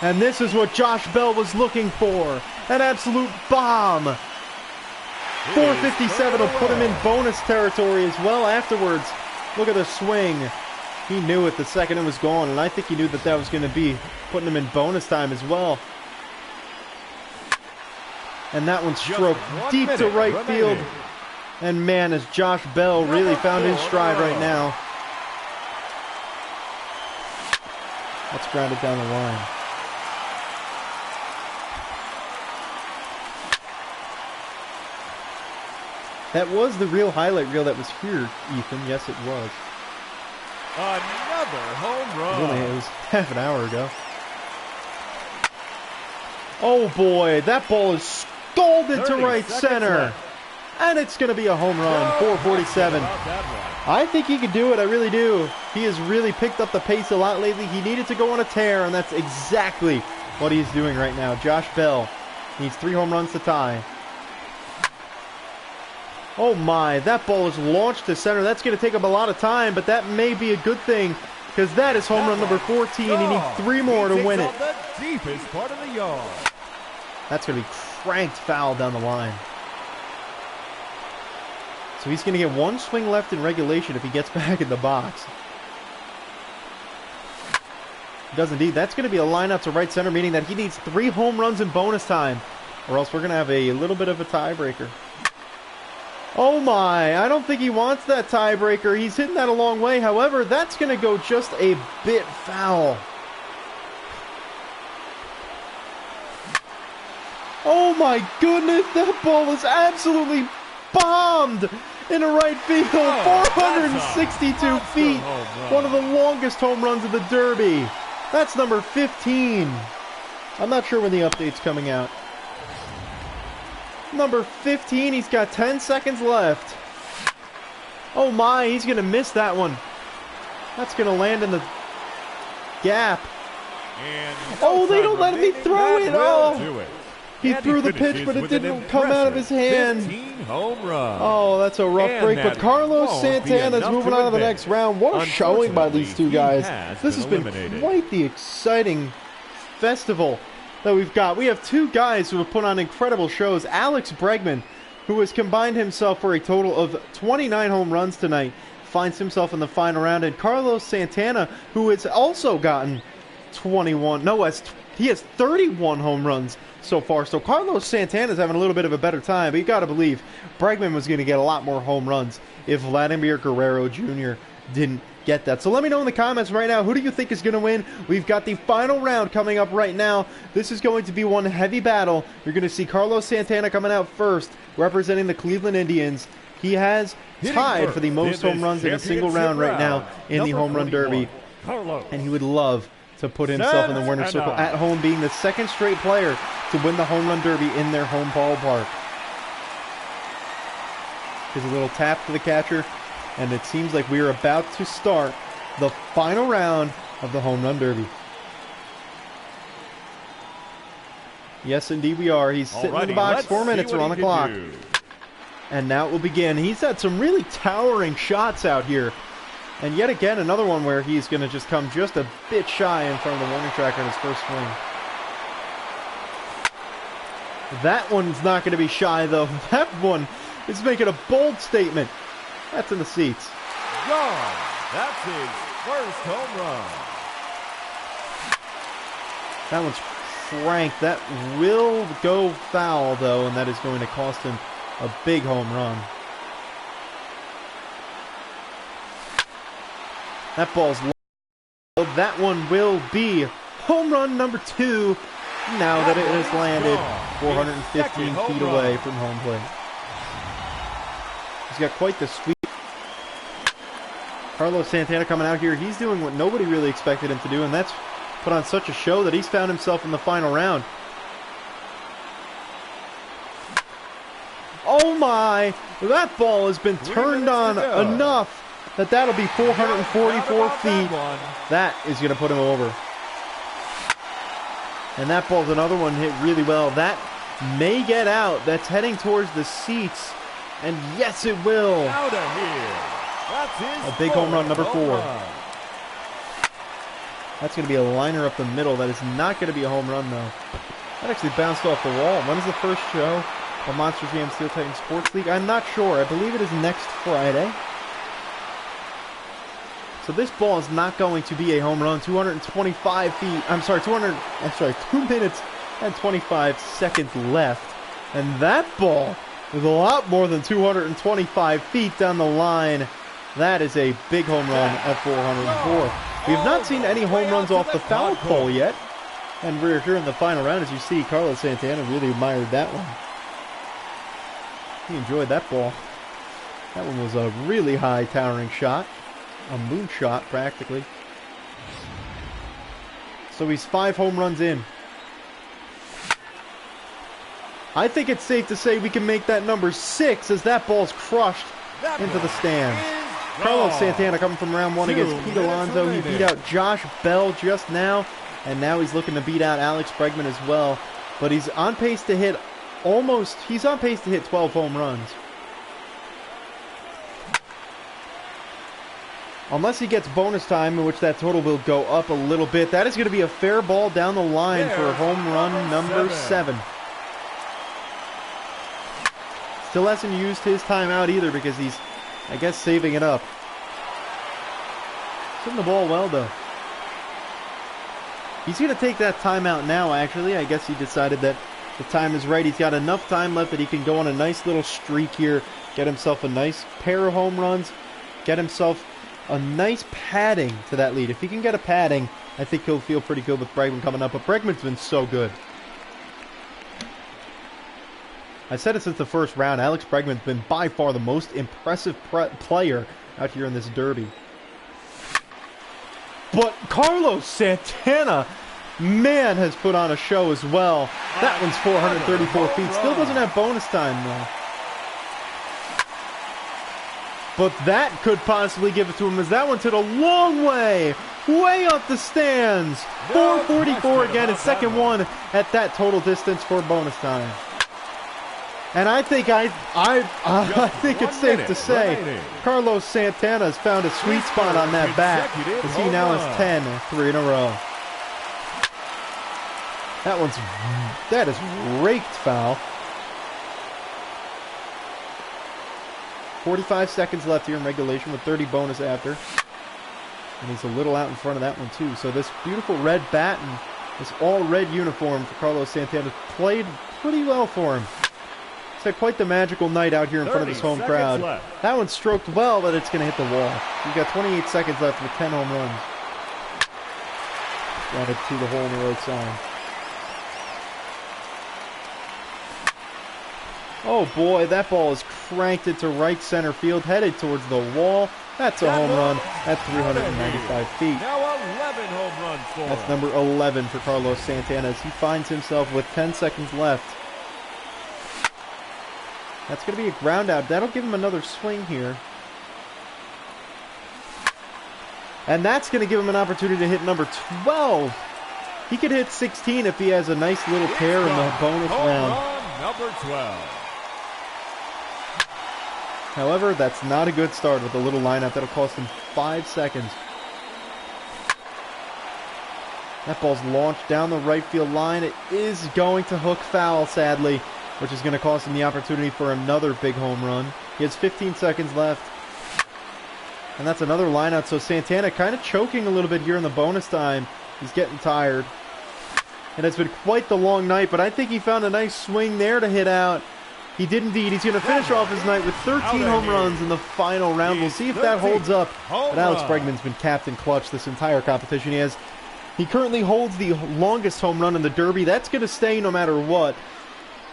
And this is what Josh Bell was looking for. An absolute bomb. 457 will put him in bonus territory as well afterwards. Look at the swing. He knew it the second it was gone, and I think he knew that that was going to be putting him in bonus time as well. And that one stroked deep to right field. And man, has Josh Bell really found his stride right now. Let's ground it down the line. That was the real highlight reel that was here, Ethan. Yes, it was. Another home run. It was half an hour ago. Oh boy, that ball is scalded to right center. And it's going to be a home run, 447. I think he could do it, I really do. He has really picked up the pace a lot lately. He needed to go on a tear, and that's exactly what he's doing right now. Josh Bell needs 3 home runs to tie. Oh my, that ball is launched to center. That's going to take up a lot of time, but that may be a good thing because that is home run number 14. He needs 3 more to win it. The deepest part of the yard. That's going to be cranked foul down the line. So he's going to get 1 swing left in regulation if he gets back in the box. He does indeed. That's going to be a lineup to right center, meaning that he needs 3 home runs in bonus time, or else we're going to have a little bit of a tiebreaker. Oh my, I don't think he wants that tiebreaker. He's hitting that a long way. However, that's going to go just a bit foul. Oh my goodness, that ball is absolutely bombed into right field. 462 feet. One of the longest home runs of the Derby. That's number 15. I'm not sure when the update's coming out. Number 15, he's got 10 seconds left. Oh my, he's going to miss that one. That's going to land in the gap. Oh, they don't let me throw it. Oh, he threw the pitch, but it didn't come out of his hand. Oh, that's a rough break. But Carlos Santana is moving on to the next round. What a showing by these two guys. This has been quite the exciting festival that we've got. We have 2 guys who have put on incredible shows. Alex Bregman, who has combined himself for a total of 29 home runs tonight, finds himself in the final round. And Carlos Santana, who has also gotten 21. No, he has 31 home runs so far. So Carlos Santana's having a little bit of a better time. But you got to believe Bregman was going to get a lot more home runs if Vladimir Guerrero Jr. didn't get that. So let me know in the comments right now, who do you think is going to win? We've got the final round coming up right now. This is going to be one heavy battle. You're going to see Carlos Santana coming out first, representing the Cleveland Indians. He has tied for the most home runs in a single round right now in the Home Run Derby. And he would love to put himself in the winner's circle at home, being the second straight player to win the home run derby in their home ballpark. Here's a little tap to the catcher, and it seems like we are about to start the final round of the home run derby. Yes, indeed we are. He's sitting in the box. 4 minutes are on the clock. And now it will begin. He's had some really towering shots out here. And yet again, another one where he's going to just come just a bit shy in front of the warning track on his first swing. That one's not going to be shy, though. That one is making a bold statement. That's in the seats. Gone. That's his first home run. That one's frank. That will go foul, though, and that is going to cost him a big home run. That ball's low. That one will be home run number 2 now that it has landed 415 feet away from home plate. He's got quite the sweep. Carlos Santana coming out here. He's doing what nobody really expected him to do, and that's put on such a show that he's found himself in the final round. Oh my! That ball has been turned on enough that that'll be 444 feet. That is going to put him over. And that ball's another one hit really well. That may get out. That's heading towards the seats. And yes, it will. Out of here. That's his a big home run, number 4. That's going to be a liner up the middle. That is not going to be a home run, though. That actually bounced off the wall. When is the first show of Monster Jam Steel Titan Sports League? I'm not sure. I believe it is next Friday. So this ball is not going to be a home run. 225 feet. 2 minutes and 25 seconds left. And that ball is a lot more than 225 feet down the line. That is a big home run at 404. We have not seen any home runs off the foul pole yet. And we're here in the final round. As you see, Carlos Santana really admired that one. He enjoyed that ball. That one was a really high towering shot. A moonshot, practically. So he's 5 home runs in. I think it's safe to say we can make that number 6 as that ball's crushed into the stands. Carlos Santana coming from round 1 against Pete Alonso. He beat out Josh Bell just now, and now he's looking to beat out Alex Bregman as well. But he's on pace to hit 12 home runs. Unless he gets bonus time, in which that total will go up a little bit. That is going to be a fair ball down the line for home run number 7. Still hasn't used his timeout either because he's, I guess, saving it up. Hitting the ball well, though. He's going to take that timeout now, actually. I guess he decided that the time is right. He's got enough time left that he can go on a nice little streak here, get himself a nice pair of home runs, get himself a nice padding to that lead. If he can get a padding, I think he'll feel pretty good with Bregman coming up. But Bregman's been so good. I said it since the first round. Alex Bregman's been by far the most impressive player out here in this derby. But Carlos Santana, man, has put on a show as well. That one's 434 feet. Still doesn't have bonus time, though. But that could possibly give it to him, as that one's hit a long way up the stands. 444 again, his second one at that total distance for bonus time. And I think it's safe to say Carlos Santana has found a sweet spot on that bat, as he now has 10, 3 in a row. That is raked foul. 45 seconds left here in regulation with 30 bonus after. And he's a little out in front of that one too. So this beautiful red bat and this all red uniform for Carlos Santana played pretty well for him. He's had quite the magical night out here in front of his home crowd. That one stroked well, but it's going to hit the wall. He's got 28 seconds left with 10 home runs. Grounded to the hole in the right side. Oh boy, that ball is cranked into right center field, headed towards the wall. That's a home run at 395 feet. Now 11 home runs for him. That's number 11 for Carlos Santana as he finds himself with 10 seconds left. That's going to be a ground out. That'll give him another swing here. And that's going to give him an opportunity to hit number 12. He could hit 16 if he has a nice little pair in the bonus round. Number 12. However, that's not a good start with a little lineup. That'll cost him 5 seconds. That ball's launched down the right field line. It is going to hook foul, sadly, which is going to cost him the opportunity for another big home run. He has 15 seconds left. And that's another lineout. So Santana kind of choking a little bit here in the bonus time. He's getting tired. And it's been quite the long night, but I think he found a nice swing there to hit out. He did indeed. He's going to finish off his night with 13 home runs in the final round. We'll see if that holds up. But Alex Bregman's been Captain Clutch this entire competition. He currently holds the longest home run in the Derby. That's going to stay no matter what.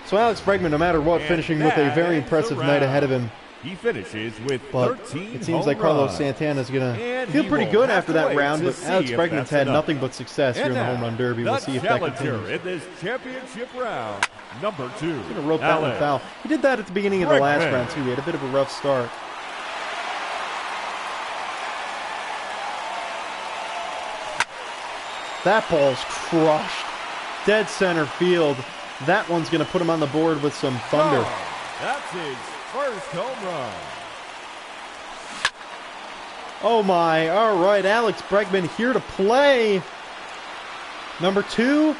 So Alex Bregman, no matter what, finishing with a very impressive night ahead of him. He finishes with 13 But it seems like Carlos Santana is going to feel pretty good after that round, but Alex Bregman's had nothing but success here in the home run derby. We'll see if that continues. In this championship round, number 2. He's going to rope that one foul. He did that at the beginning of the last round, too. He had a bit of a rough start. That ball's crushed. Dead center field. That one's going to put him on the board with some thunder. That's his first home run. Oh my, all right, Alex Bregman here to play. Number 2,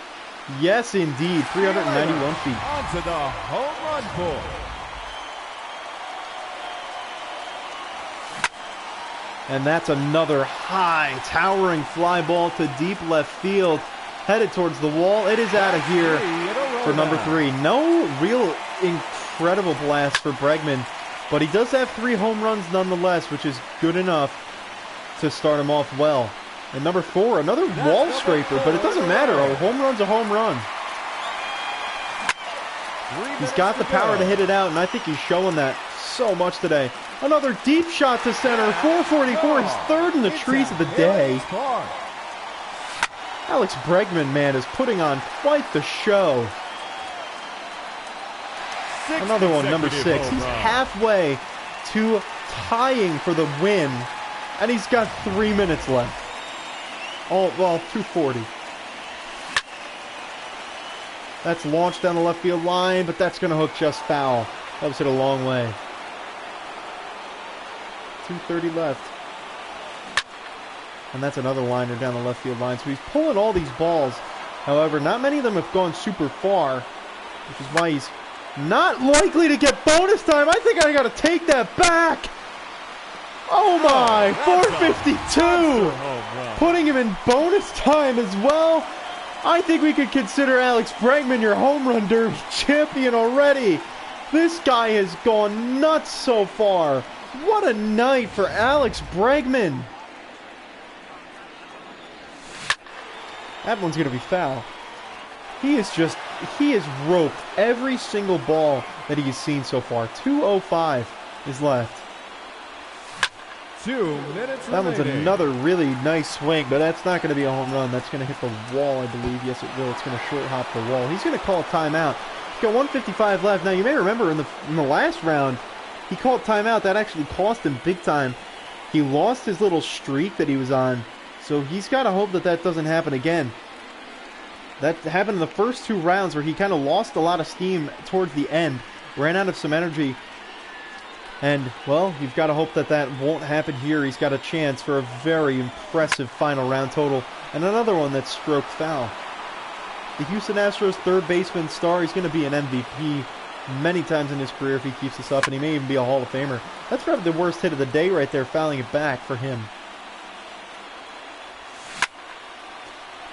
yes indeed, 391 feet. Onto the home run board. And that's another high, towering fly ball to deep left field, headed towards the wall. It is out of here for number 3. No real incredible blast for Bregman, but he does have 3 home runs nonetheless, which is good enough to start him off well. And number 4, another wall scraper, but it doesn't matter. A home run's a home run. He's got the power to hit it out, and I think he's showing that so much today. Another deep shot to center, 444, his third in the trees of the day. Alex Bregman, man, is putting on quite the show. Another one, number 6. He's halfway to tying for the win, and he's got 3 minutes left. Oh, well, 240. That's launched down the left field line, but that's going to hook just foul. That was hit a long way. 2:30 left. And that's another liner down the left field line. So he's pulling all these balls. However, not many of them have gone super far, which is why he's not likely to get bonus time. I think I got to take that back. Oh my, 452. Putting him in bonus time as well. I think we could consider Alex Bregman your home run derby champion already. This guy has gone nuts so far. What a night for Alex Bregman. That one's going to be foul. He has roped every single ball that he's seen so far. 2:05 is left. 2 minutes That one's another really nice swing, but that's not going to be a home run. That's going to hit the wall, I believe. Yes, it will. It's going to short hop the wall. He's going to call a timeout. He's got 1:55 left. Now, you may remember in the last round, he called timeout. That actually cost him big time. He lost his little streak that he was on, so he's got to hope that that doesn't happen again. That happened in the first 2 rounds where he kind of lost a lot of steam towards the end, ran out of some energy. And, well, you've got to hope that that won't happen here. He's got a chance for a very impressive final round total. And another one that's stroked foul. The Houston Astros third baseman star, he's going to be an MVP many times in his career if he keeps this up, and he may even be a Hall of Famer. That's probably the worst hit of the day right there, fouling it back for him.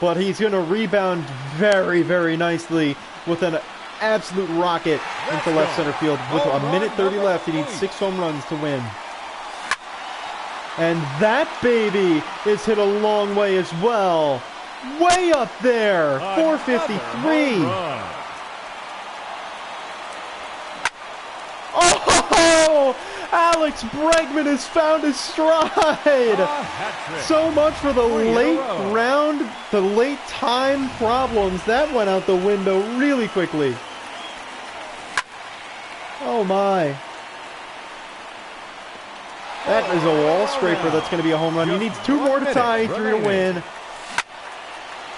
But he's going to rebound very, very nicely with an absolute rocket into left center field. With a minute 30 left, he needs 6 home runs to win. And that baby is hit a long way as well. Way up there, 453. Oh, Alex Bregman has found his stride. So much for the late round, the late time problems. That went out the window really quickly. Oh my. That is a wall scraper. That's going to be a home run. He needs 2 more to tie, 3 to win.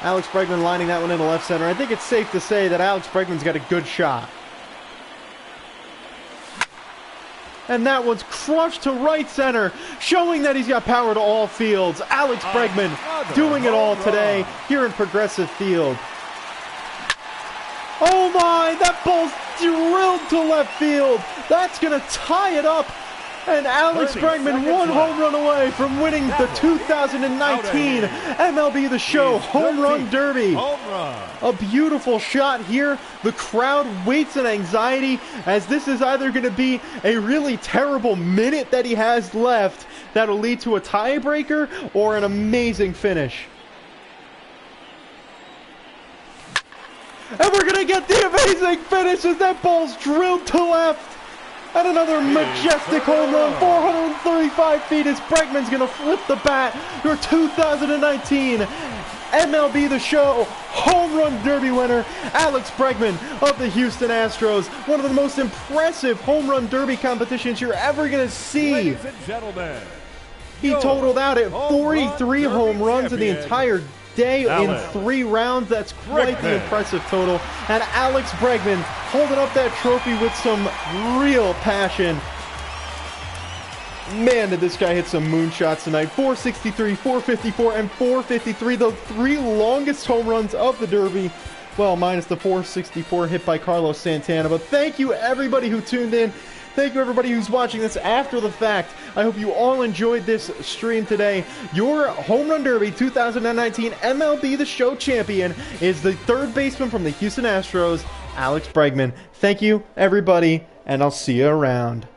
Alex Bregman lining that one into left center. I think it's safe to say that Alex Bregman's got a good shot. And that one's crushed to right center, showing that he's got power to all fields. Alex Bregman doing it all today here in Progressive Field. Oh my, that ball's drilled to left field. That's going to tie it up. And Alex Bregman 1 home run away from winning the 2019 MLB The Show Home Run Derby. A beautiful shot here. The crowd waits in anxiety as this is either going to be a really terrible minute that he has left that'll lead to a tiebreaker or an amazing finish. And we're going to get the amazing finish as that ball's drilled to left. And another majestic home run, 435 feet as Bregman's going to flip the bat. Your 2019 MLB The Show Home Run Derby winner, Alex Bregman of the Houston Astros. One of the most impressive home run derby competitions you're ever going to see. Ladies and gentlemen, he totaled out at 43 home runs in the entire day in 3 rounds. That's quite the impressive total. And Alex Bregman holding up that trophy with some real passion. Man, did this guy hit some moonshots tonight. 463, 454, and 453. The 3 longest home runs of the Derby. Well, minus the 464 hit by Carlos Santana. But thank you, everybody who tuned in. Thank you, everybody who's watching this after the fact. I hope you all enjoyed this stream today. Your Home Run Derby 2019 MLB The Show champion is the 3rd baseman from the Houston Astros, Alex Bregman. Thank you, everybody, and I'll see you around.